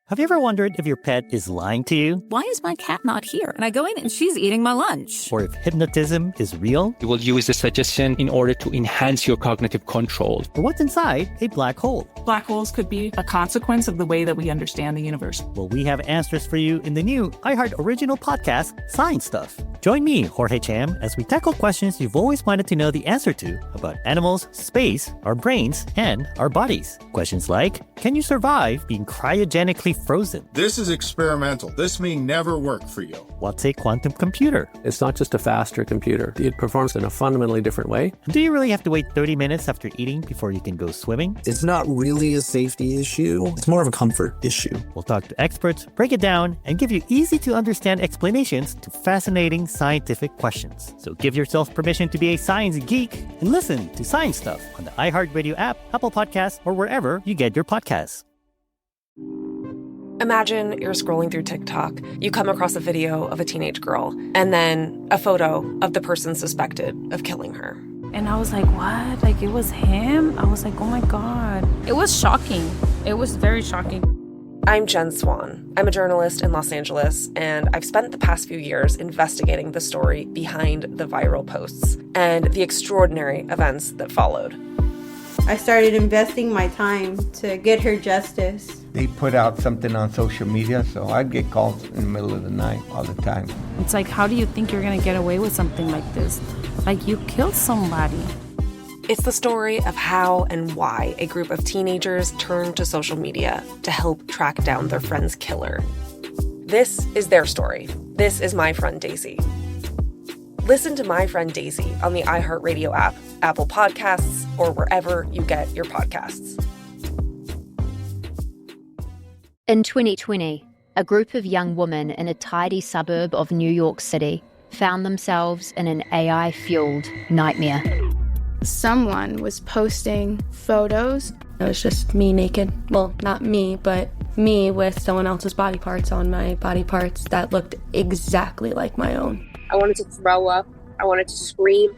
Have you ever wondered if your pet is lying to you? Why is my cat not here? And I go in and she's eating my lunch. Or if hypnotism is real? You will use the suggestion in order to enhance your cognitive control. Or what's inside a black hole? Black holes could be a consequence of the way that we understand the universe. Well, we have answers for you in the new iHeart original podcast, Science Stuff. Join me, Jorge Cham, as we tackle questions you've always wanted to know the answer to about animals, space, our brains, and our bodies. Questions like, can you survive being cryogenically frozen? This is experimental. This may never work for you. What's a quantum computer? It's not just a faster computer. It performs in a fundamentally different way. Do you really have to wait 30 minutes after eating before you can go swimming? It's not really a safety issue. It's more of a comfort issue. We'll talk to experts, break it down, and give you easy-to-understand explanations to fascinating scientific questions. So give yourself permission to be a science geek and listen to Science Stuff on the iHeartRadio app, Apple Podcasts, or wherever you get your podcasts. Imagine you're scrolling through TikTok. You come across a video of a teenage girl and then a photo of the person suspected of killing her. And I was like, what? Like, it was him? I was like, oh my God. It was shocking. It was very shocking. I'm Jen Swan. I'm a journalist in Los Angeles, and I've spent the past few years investigating the story behind the viral posts and the extraordinary events that followed. I started investing my time to get her justice. They put out something on social media, so I'd get calls in the middle of the night all the time. It's like, how do you think you're gonna get away with something like this? Like, you killed somebody. It's the story of how and why a group of teenagers turned to social media to help track down their friend's killer. This is their story. This is My Friend Daisy. Listen to My Friend Daisy on the iHeartRadio app, Apple Podcasts, or wherever you get your podcasts. In 2020, a group of young women in a tidy suburb of New York City found themselves in an AI-fueled nightmare. Someone was posting photos. It was just me naked. Well, not me, but me with someone else's body parts on my body parts that looked exactly like my own. I wanted to throw up. I wanted to scream.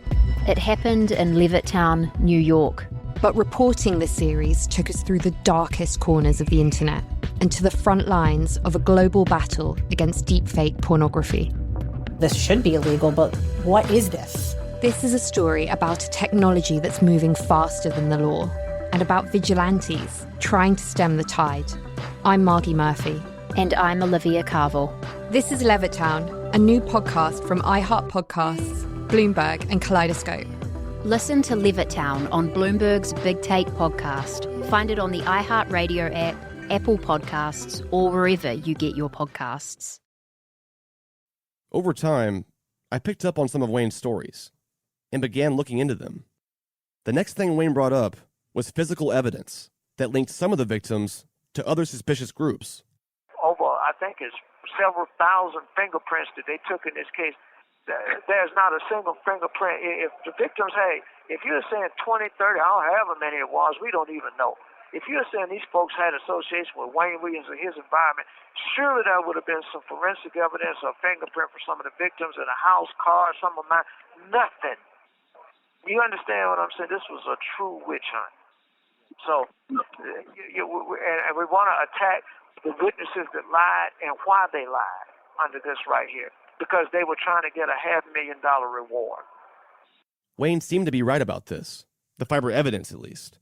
It happened in Levittown, New York. But reporting this series took us through the darkest corners of the internet and to the front lines of a global battle against deepfake pornography. This should be illegal, but what is this? This is a story about a technology that's moving faster than the law and about vigilantes trying to stem the tide. I'm Margie Murphy. And I'm Olivia Carville. This is Levittown, a new podcast from iHeart Podcasts, Bloomberg, and Kaleidoscope. Listen to Levittown on Bloomberg's Big Take podcast. Find it on the iHeartRadio app, Apple Podcasts, or wherever you get your podcasts. Over time, I picked up on some of Wayne's stories and began looking into them. The next thing Wayne brought up was physical evidence that linked some of the victims to other suspicious groups. Over, I think it's several thousand fingerprints that they took in this case. There's not a single fingerprint. If the victims, hey, if you're saying 20, 30, I don't know however many it was, we don't even know. If you're saying these folks had association with WayneWilliams and his environment, surely there would have been some forensic evidence or fingerprint for some of the victims in a house, car, some of mine. Nothing. You understand what I'm saying? This was a true witch hunt. So, and we want to attack the witnesses that lied and why they lied under this right here, because they were trying to get a $500,000 reward. Wayne seemed to be right about this, the fiber evidence at least.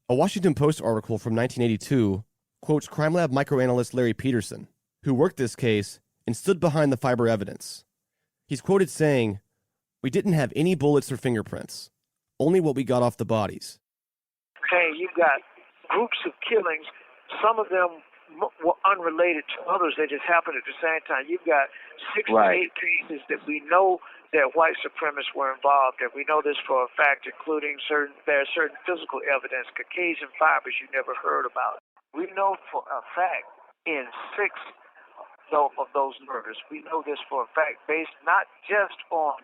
A Washington Post article from 1982 quotes crime lab microanalyst Larry Peterson, who worked this case and stood behind the fiber evidence. He's quoted saying, "We didn't have any bullets or fingerprints, only what we got off the bodies." Okay, you've got groups of killings. Some of them were unrelated to others. They just happened at the same time. You've got 6 to 8 cases that we know that white supremacists were involved in. We know this for a fact, including there's certain physical evidence, Caucasian fibers you never heard about. We know for a fact in 6 of those murders, we know this for a fact, based not just on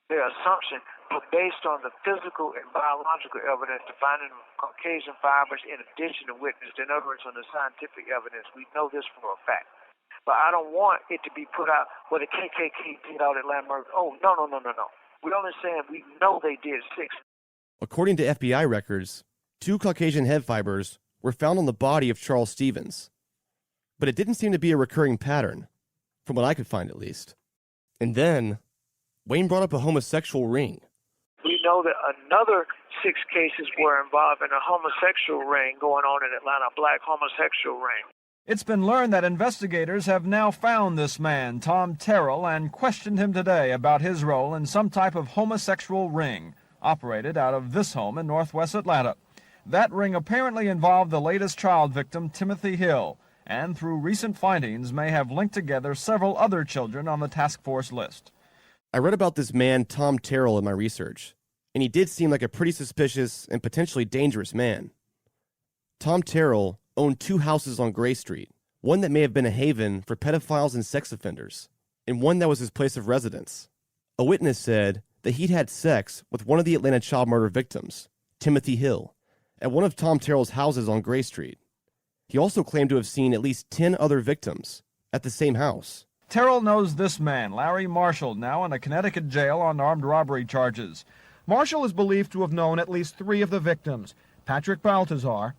their assumption, but based on the physical and biological evidence to finding Caucasian fibers in addition to witnessed. In other words, on the scientific evidence, we know this for a fact. But I don't want it to be put out what the KKK did out at Landmark. Oh, no. We're only saying we know they did 6. According to FBI records, 2 Caucasian head fibers were found on the body of Charles Stevens. But it didn't seem to be a recurring pattern, from what I could find at least. And then, Wayne brought up a homosexual ring. We know that another 6 cases were involved in a homosexual ring going on in Atlanta, a black homosexual ring. It's been learned that investigators have now found this man, Tom Terrell, and questioned him today about his role in some type of homosexual ring operated out of this home in northwest Atlanta. That ring apparently involved the latest child victim, Timothy Hill, and through recent findings may have linked together several other children on the task force list. I read about this man, Tom Terrell, in my research, and he did seem like a pretty suspicious and potentially dangerous man. Tom Terrell owned 2 houses on Gray Street, one that may have been a haven for pedophiles and sex offenders, and one that was his place of residence. A witness said that he'd had sex with one of the Atlanta child murder victims, Timothy Hill, at one of Tom Terrell's houses on Gray Street. He also claimed to have seen at least 10 other victims at the same house. Terrell knows this man, Larry Marshall, now in a Connecticut jail on armed robbery charges. Marshall is believed to have known at least 3 of the victims, Patrick Baltazar,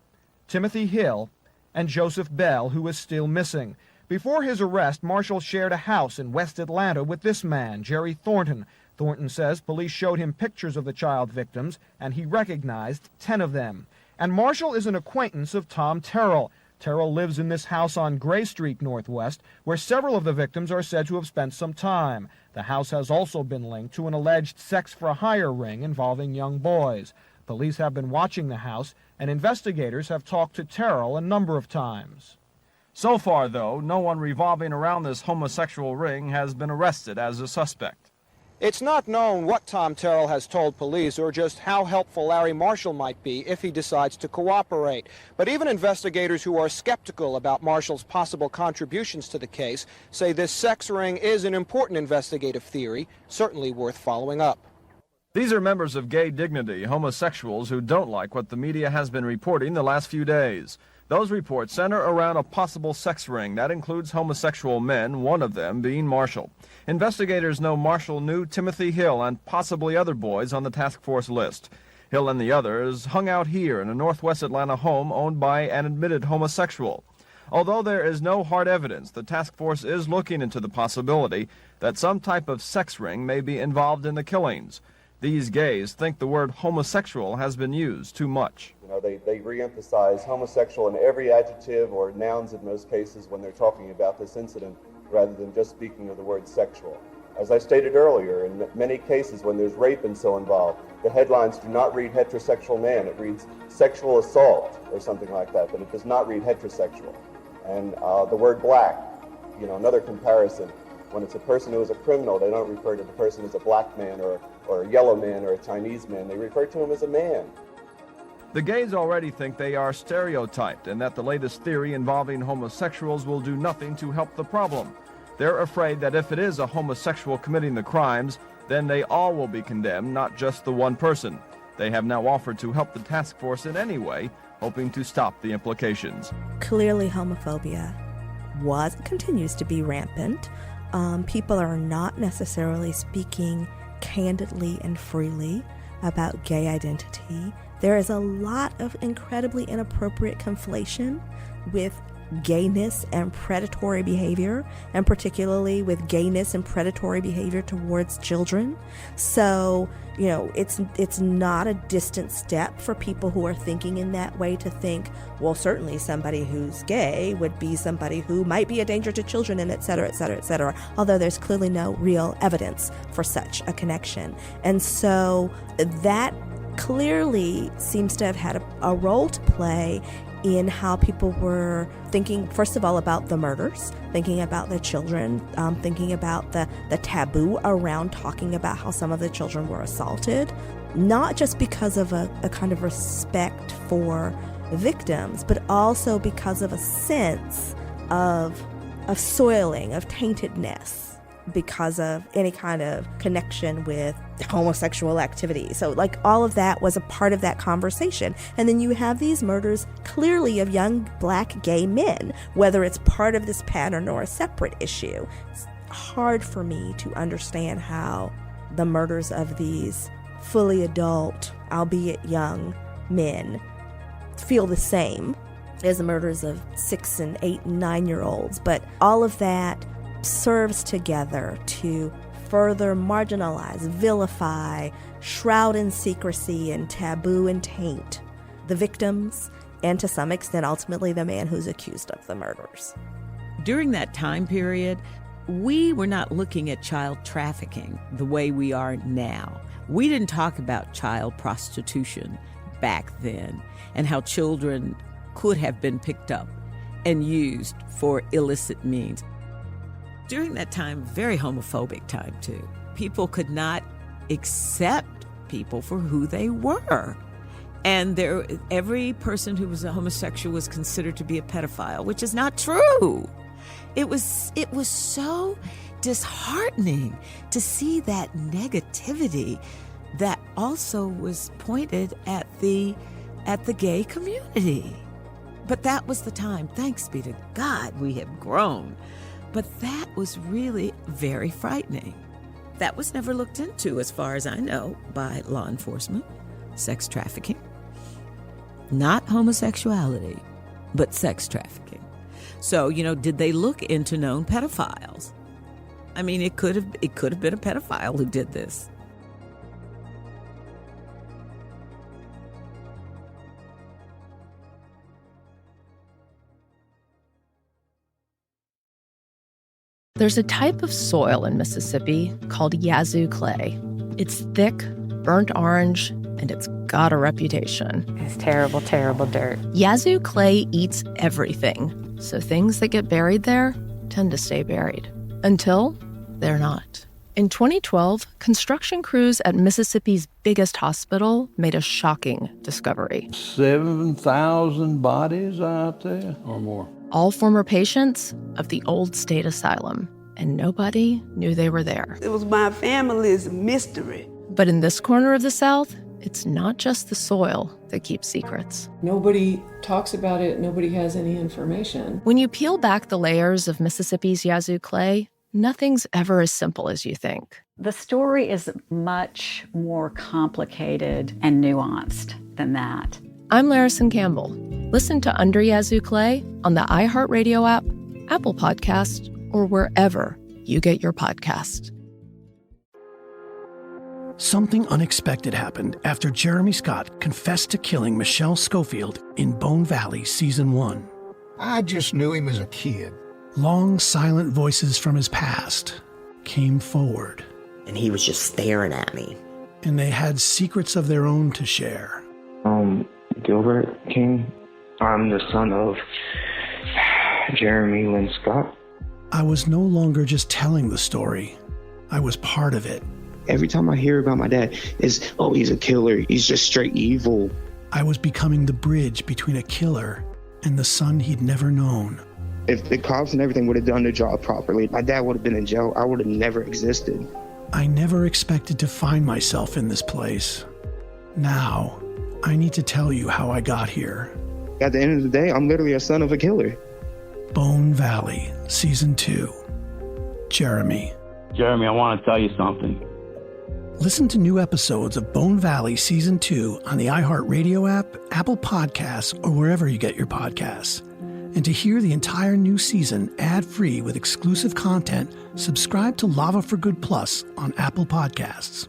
Timothy Hill, and Joseph Bell, who is still missing. Before his arrest, Marshall shared a house in West Atlanta with this man, Jerry Thornton. Thornton says police showed him pictures of the child victims, and he recognized 10 of them. And Marshall is an acquaintance of Tom Terrell. Terrell lives in this house on Gray Street Northwest, where several of the victims are said to have spent some time. The house has also been linked to an alleged sex-for-hire ring involving young boys. Police have been watching the house, and investigators have talked to Terrell a number of times. So far, though, no one revolving around this homosexual ring has been arrested as a suspect. It's not known what Tom Terrell has told police or just how helpful Larry Marshall might be if he decides to cooperate. But even investigators who are skeptical about Marshall's possible contributions to the case say this sex ring is an important investigative theory, certainly worth following up. These are members of Gay Dignity, homosexuals who don't like what the media has been reporting the last few days. Those reports center around a possible sex ring that includes homosexual men, one of them being Marshall. Investigators know Marshall knew Timothy Hill and possibly other boys on the task force list. Hill and the others hung out here in a northwest Atlanta home owned by an admitted homosexual. Although there is no hard evidence, the task force is looking into the possibility that some type of sex ring may be involved in the killings. These gays think the word homosexual has been used too much. You know, they re-emphasize homosexual in every adjective or nouns in most cases when they're talking about this incident, rather than just speaking of the word sexual. As I stated earlier, in many cases when there's rape and so involved, the headlines do not read heterosexual man. It reads sexual assault or something like that, but it does not read heterosexual. And the word black, you know, another comparison. When it's a person who is a criminal, they don't refer to the person as a black man or a yellow man or a Chinese man. They refer to him as a man. The gays already think they are stereotyped and that the latest theory involving homosexuals will do nothing to help the problem. They're afraid that if it is a homosexual committing the crimes, then they all will be condemned, not just the one person. They have now offered to help the task force in any way, hoping to stop the implications. Clearly homophobia was and continues to be rampant. People are not necessarily speaking candidly and freely about gay identity, there is a lot of incredibly inappropriate conflation with gayness and predatory behavior, and particularly with gayness and predatory behavior towards children. So, it's not a distant step for people who are thinking in that way to think, well, certainly somebody who's gay would be somebody who might be a danger to children, and et cetera, et cetera, et cetera, although there's clearly no real evidence for such a connection. And so that clearly seems to have had a role to play in how people were thinking, first of all, about the murders, thinking about the children, thinking about the taboo around talking about how some of the children were assaulted, not just because of a kind of respect for victims, but also because of a sense of soiling, of taintedness, because of any kind of connection with homosexual activity. So all of that was a part of that conversation. And then you have these murders clearly of young black gay men, whether it's part of this pattern or a separate issue. It's hard for me to understand how the murders of these fully adult, albeit young, men feel the same as the murders of 6 and 8 and 9-year-olds. But all of that serves together to further marginalize, vilify, shroud in secrecy, and taboo and taint the victims, and to some extent, ultimately, the man who's accused of the murders. During that time period, we were not looking at child trafficking the way we are now. We didn't talk about child prostitution back then and how children could have been picked up and used for illicit means. During that time, very homophobic time too. People could not accept people for who they were. And every person who was a homosexual was considered to be a pedophile, which is not true. It was so disheartening to see that negativity that also was pointed at the gay community. But that was the time. Thanks be to God, we have grown. But that was really very frightening. That was never looked into, as far as I know, by law enforcement. Sex trafficking. Not homosexuality, but sex trafficking. So, did they look into known pedophiles? I mean, it could have been a pedophile who did this. There's a type of soil in Mississippi called yazoo clay. It's thick, burnt orange, and it's got a reputation. It's terrible, terrible dirt. Yazoo clay eats everything, so things that get buried there tend to stay buried. Until they're not. In 2012, construction crews at Mississippi's biggest hospital made a shocking discovery. 7,000 bodies out there or more. All former patients of the old state asylum, and nobody knew they were there. It was my family's mystery. But in this corner of the South, it's not just the soil that keeps secrets. Nobody talks about it. Nobody has any information. When you peel back the layers of Mississippi's yazoo clay, nothing's ever as simple as you think. The story is much more complicated and nuanced than that. I'm Larison Campbell. Listen to Under Yazoo Clay on the iHeartRadio app, Apple Podcast, or wherever you get your podcast. Something unexpected happened after Jeremy Scott confessed to killing Michelle Schofield in Bone Valley Season 1. I just knew him as a kid. Long, silent voices from his past came forward. And he was just staring at me. And they had secrets of their own to share. Gilbert King. I'm the son of Jeremy Lynn Scott. I was no longer just telling the story. I was part of it. Every time I hear about my dad, it's, oh, he's a killer. He's just straight evil. I was becoming the bridge between a killer and the son he'd never known. If the cops and everything would have done their job properly, my dad would have been in jail. I would have never existed. I never expected to find myself in this place. Now, I need to tell you how I got here. At the end of the day, I'm literally a son of a killer. Bone Valley, Season 2. Jeremy. Jeremy, I want to tell you something. Listen to new episodes of Bone Valley Season 2 on the iHeartRadio app, Apple Podcasts, or wherever you get your podcasts. And to hear the entire new season ad-free with exclusive content, subscribe to Lava for Good Plus on Apple Podcasts.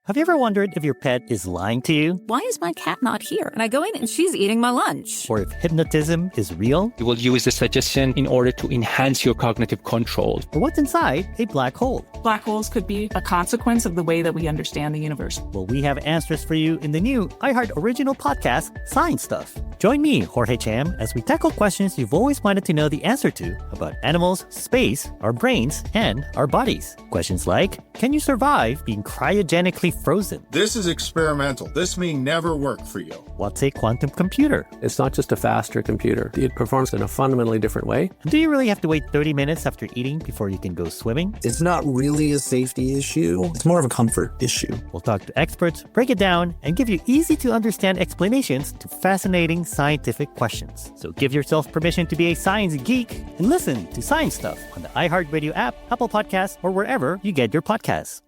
Have you ever wondered if your pet is lying to you? Why is my cat not here? And I go in and she's eating my lunch. Or if hypnotism is real? You will use the suggestion in order to enhance your cognitive control. Or what's inside a black hole? Black holes could be a consequence of the way that we understand the universe. Well, we have answers for you in the new iHeart original podcast, Science Stuff. Join me, Jorge Cham, as we tackle questions you've always wanted to know the answer to about animals, space, our brains, and our bodies. Questions like, can you survive being cryogenically frozen? This is experimental. This may never work for you. What's a quantum computer? It's not just a faster computer. It performs in a fundamentally different way. Do you really have to wait 30 minutes after eating before you can go swimming? It's not really a safety issue. It's more of a comfort issue. We'll talk to experts, break it down, and give you easy-to-understand explanations to fascinating scientific questions. So give yourself permission to be a science geek and listen to Science Stuff on the iHeartRadio app, Apple Podcasts, or wherever you get your podcasts.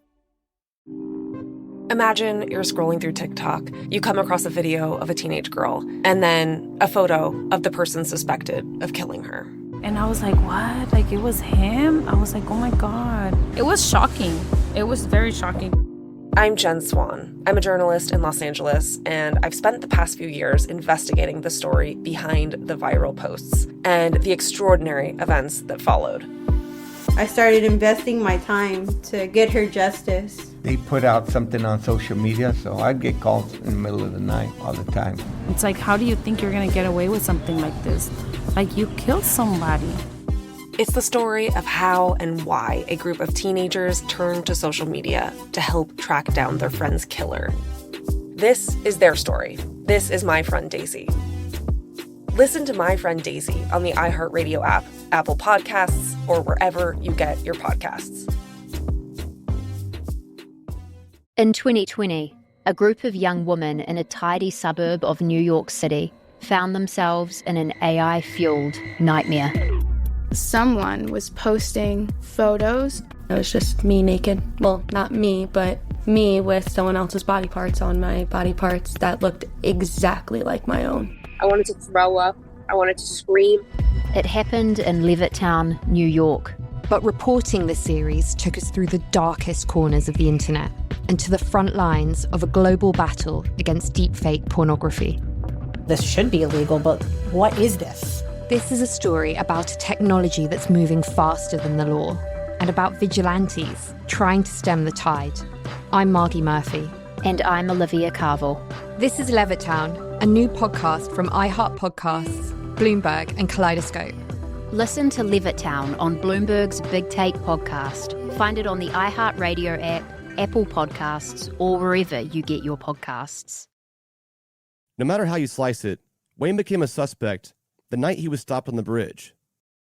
Imagine you're scrolling through TikTok. You come across a video of a teenage girl and then a photo of the person suspected of killing her. And I was like, what? Like, it was him? I was like, oh my God. It was shocking. It was very shocking. I'm Jen Swan. I'm a journalist in Los Angeles, and I've spent the past few years investigating the story behind the viral posts and the extraordinary events that followed. I started investing my time to get her justice. They put out something on social media, so I'd get calls in the middle of the night all the time. It's like, how do you think you're going to get away with something like this? Like, you killed somebody. It's the story of how and why a group of teenagers turned to social media to help track down their friend's killer. This is their story. This is My Friend Daisy. Listen to My Friend Daisy on the iHeartRadio app, Apple Podcasts, or wherever you get your podcasts. In 2020, a group of young women in a tidy suburb of New York City found themselves in an AI-fueled nightmare. Someone was posting photos. It was just me naked. Well, not me, but me with someone else's body parts on my body parts that looked exactly like my own. I wanted to throw up. I wanted to scream. It happened in Levittown, New York. But reporting this series took us through the darkest corners of the internet and to the front lines of a global battle against deepfake pornography. This should be illegal, but what is this? This is a story about a technology that's moving faster than the law and about vigilantes trying to stem the tide. I'm Margie Murphy. And I'm Olivia Carville. This is Levittown, a new podcast from iHeart Podcasts, Bloomberg, and Kaleidoscope. Listen to Levittown on Bloomberg's Big Take podcast. Find it on the iHeartRadio app, Apple Podcasts, or wherever you get your podcasts. No matter how you slice it, Wayne became a suspect the night he was stopped on the bridge.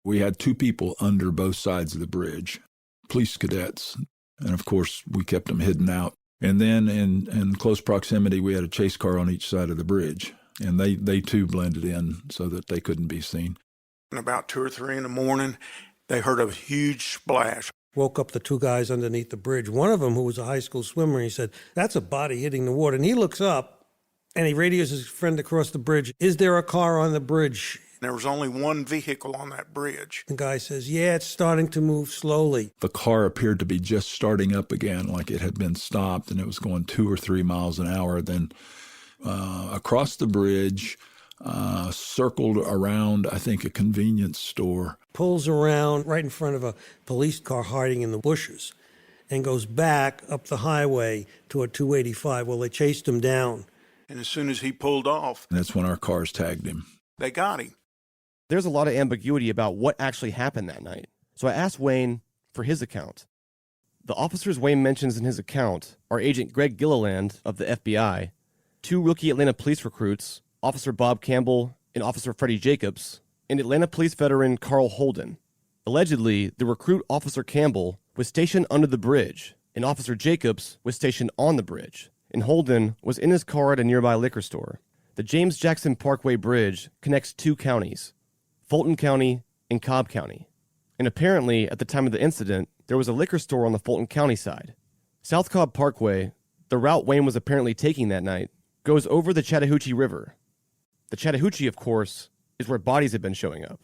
We had two people under both sides of the bridge, police cadets, and of course we kept them hidden out. And then in close proximity, we had a chase car on each side of the bridge, and they too blended in so that they couldn't be seen. And about 2 or 3 in the morning, they heard a huge splash. Woke up the two guys underneath the bridge. One of them, who was a high school swimmer, he said, "That's a body hitting the water." And he looks up, and he radios his friend across the bridge, "Is there a car on the bridge?" There was only one vehicle on that bridge. The guy says, "Yeah, it's starting to move slowly." The car appeared to be just starting up again, like it had been stopped, and it was going 2 or 3 miles an hour. Then across the bridge, circled around, I think, a convenience store. Pulls around right in front of a police car hiding in the bushes and goes back up the highway to a 285. Well, they chased him down. And as soon as he pulled off, that's when our cars tagged him. They got him. There's a lot of ambiguity about what actually happened that night. So I asked Wayne for his account. The officers Wayne mentions in his account are Agent Greg Gilliland of the FBI, 2 rookie Atlanta police recruits, Officer Bob Campbell and Officer Freddie Jacobs, and Atlanta police veteran Carl Holden. Allegedly, the recruit Officer Campbell was stationed under the bridge, and Officer Jacobs was stationed on the bridge, and Holden was in his car at a nearby liquor store. The James Jackson Parkway Bridge connects 2 counties, Fulton County and Cobb County. And apparently, at the time of the incident, there was a liquor store on the Fulton County side. South Cobb Parkway, the route Wayne was apparently taking that night, goes over the Chattahoochee River. The Chattahoochee, of course, is where bodies have been showing up.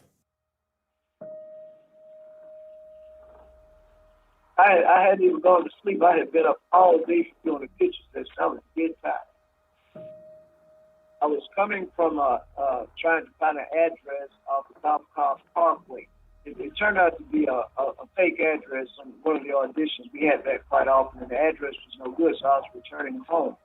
I hadn't even gone to sleep. I had been up all day doing the pictures this. I was dead tired. I was coming from trying to find an address off the South Cobb Parkway. It turned out to be a fake address on one of the auditions. We had that quite often, and the address was no good, so I was returning home.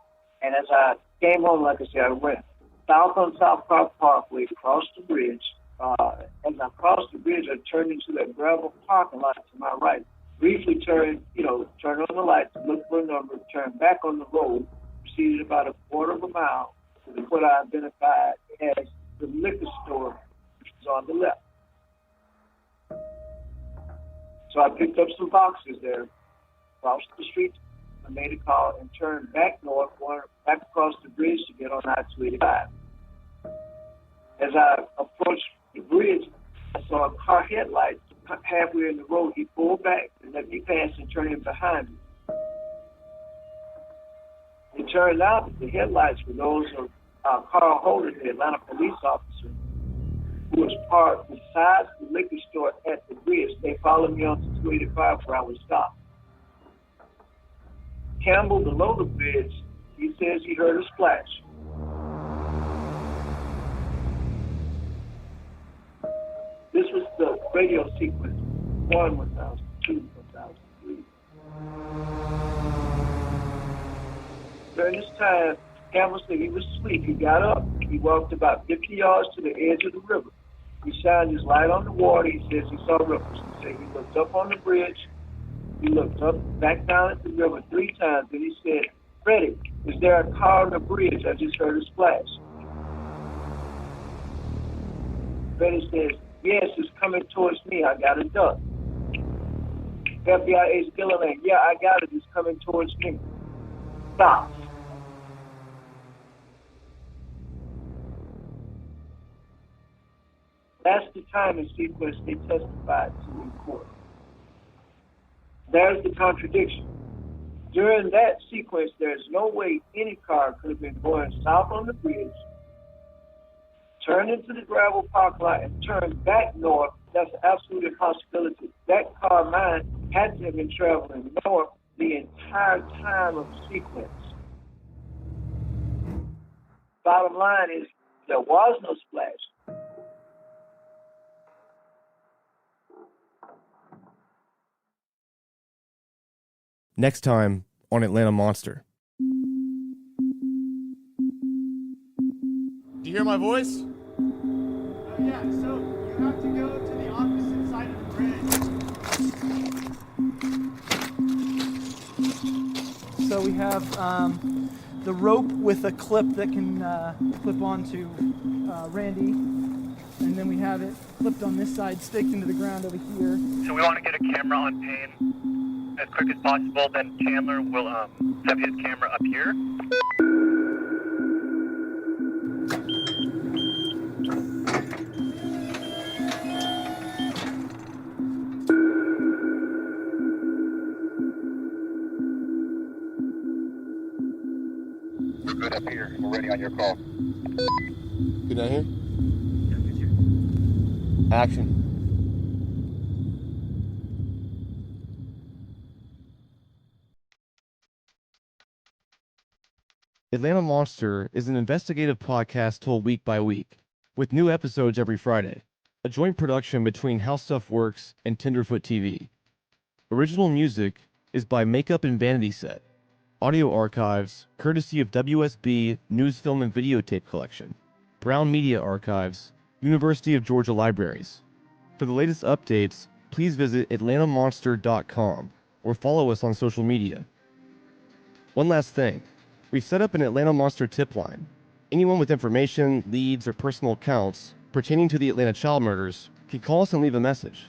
And as I came home, like I said, I went south on South Cobb Parkway, crossed the bridge. As I crossed the bridge, I turned into that gravel parking lot to my right. Briefly turned on the lights, looked for a number, turned back on the road, proceeded about a quarter of a mile to what I identified as the liquor store, which was on the left. So I picked up some boxes there, crossed the street, I made a call, and turned back north, back across the bridge to get on I-285. As I approached the bridge, I saw a car headlights halfway in the road. He pulled back and let me pass and turn in behind me. It turned out that the headlights were those of Carl Holder, the Atlanta police officer, who was parked beside the liquor store at the bridge. They followed me onto 285 where I was stopped. Campbell, below the bridge, he says he heard a splash. This was the radio sequence 1, 1002, 1003. During this time, Campbell said he was asleep. He got up. He walked about 50 yards to the edge of the river. He shined his light on the water. He says he saw ripples. He said he looked up on the bridge. He looked up, back down at the river 3 times. Then he said, "Freddie, is there a car on the bridge? I just heard a splash." Freddie says, "Yes, it's coming towards me. I got a duck." FBI agent Gilliland, "Yeah, I got it. It's coming towards me." Stop. That's the time and sequence they testified to in court. There's the contradiction. During that sequence, there's no way any car could have been going south on the bridge, turned into the gravel parking lot, and turned back north. That's an absolute impossibility. That car, mine, had to have been traveling north the entire time of the sequence. Bottom line is, there was no splash. Next time on Atlanta Monster. Do you hear my voice? Yeah, so you have to go to the opposite side of the bridge. So we have the rope with a clip that can clip onto Randy, and then we have it clipped on this side, staked into the ground over here. So we want to get a camera on Payne as quick as possible, then Chandler will have his camera up here. We're good up here. We're ready on your call. Good down here? Yeah, good here. Action. Atlanta Monster is an investigative podcast told week by week, with new episodes every Friday, a joint production between How Stuff Works and Tenderfoot TV. Original music is by Makeup and Vanity Set. Audio archives, courtesy of WSB News Film and Videotape Collection. Brown Media Archives, University of Georgia Libraries. For the latest updates, please visit atlantamonster.com or follow us on social media. One last thing. We've set up an Atlanta Monster tip line. Anyone with information, leads, or personal accounts pertaining to the Atlanta child murders can call us and leave a message.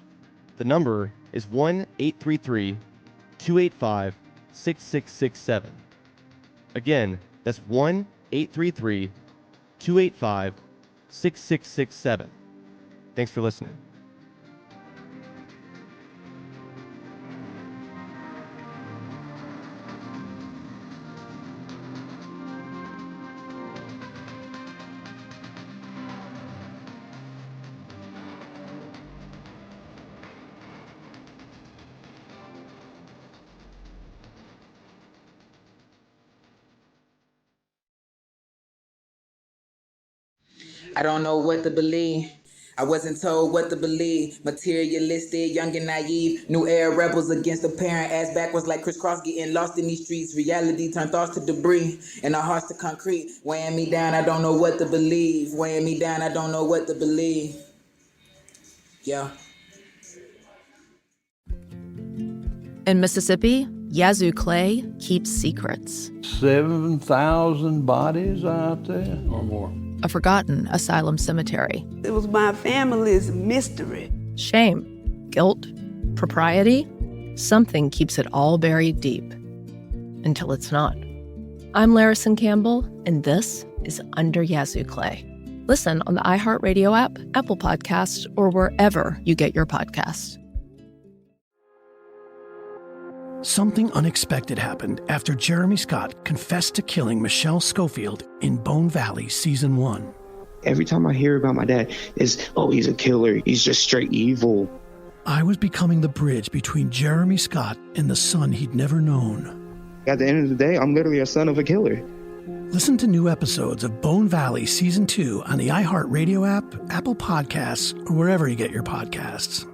The number is 1-833-285-6667. Again, that's 1-833-285-6667. Thanks for listening. I don't know what to believe. I wasn't told what to believe. Materialistic, young and naive. New era rebels against the parent. Ass backwards like crisscross, getting lost in these streets. Reality turned thoughts to debris and our hearts to concrete. Weighing me down, I don't know what to believe. Weighing me down, I don't know what to believe. Yeah. In Mississippi, Yazoo Clay keeps secrets. 7,000 bodies out there or more. A forgotten asylum cemetery. It was my family's mystery. Shame, guilt, propriety. Something keeps it all buried deep. Until it's not. I'm Larison Campbell, and this is Under Yazoo Clay. Listen on the iHeartRadio app, Apple Podcasts, or wherever you get your podcasts. Something unexpected happened after Jeremy Scott confessed to killing Michelle Schofield in Bone Valley Season 1. Every time I hear about my dad, it's, oh, he's a killer. He's just straight evil. I was becoming the bridge between Jeremy Scott and the son he'd never known. At the end of the day, I'm literally a son of a killer. Listen to new episodes of Bone Valley Season 2 on the iHeartRadio app, Apple Podcasts, or wherever you get your podcasts.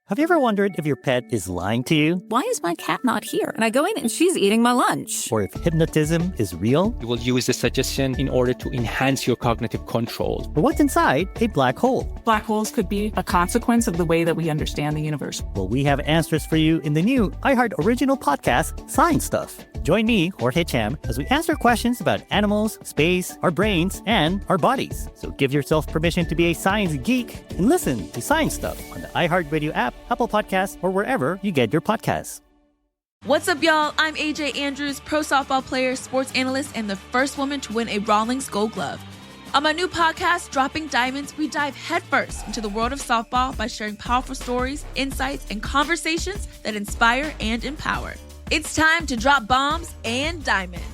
Have you ever wondered if your pet is lying to you? Why is my cat not here? And I go in and she's eating my lunch. Or if hypnotism is real? You will use the suggestion in order to enhance your cognitive control. Or what's inside a black hole? Black holes could be a consequence of the way that we understand the universe. Well, we have answers for you in the new iHeart original podcast, Science Stuff. Join me, Jorge Cham, as we answer questions about animals, space, our brains, and our bodies. So give yourself permission to be a science geek and listen to Science Stuff on the iHeartRadio app, Apple Podcasts, or wherever you get your podcasts. What's up, y'all? I'm AJ Andrews, pro softball player, sports analyst, and the first woman to win a Rawlings Gold Glove. On my new podcast, Dropping Diamonds, we dive headfirst into the world of softball by sharing powerful stories, insights, and conversations that inspire and empower. It's time to drop bombs and diamonds.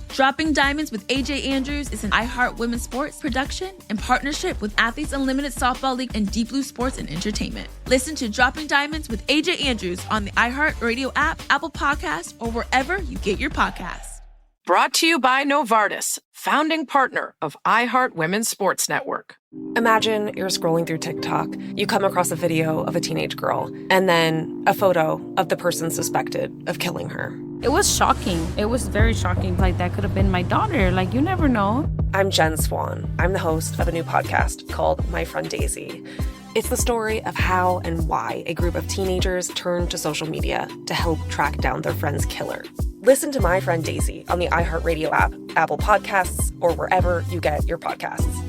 Dropping Diamonds with AJ Andrews is an iHeart Women's Sports production in partnership with Athletes Unlimited Softball League and Deep Blue Sports and Entertainment. Listen to Dropping Diamonds with AJ Andrews on the iHeart Radio app, Apple Podcasts, or wherever you get your podcasts. Brought to you by Novartis, founding partner of iHeart Women's Sports Network. Imagine you're scrolling through TikTok. You come across a video of a teenage girl and then a photo of the person suspected of killing her. It was shocking. It was very shocking. Like, that could have been my daughter. Like, you never know. I'm Jen Swan. I'm the host of a new podcast called My Friend Daisy. It's the story of how and why a group of teenagers turned to social media to help track down their friend's killer. Listen to My Friend Daisy on the iHeartRadio app, Apple Podcasts, or wherever you get your podcasts.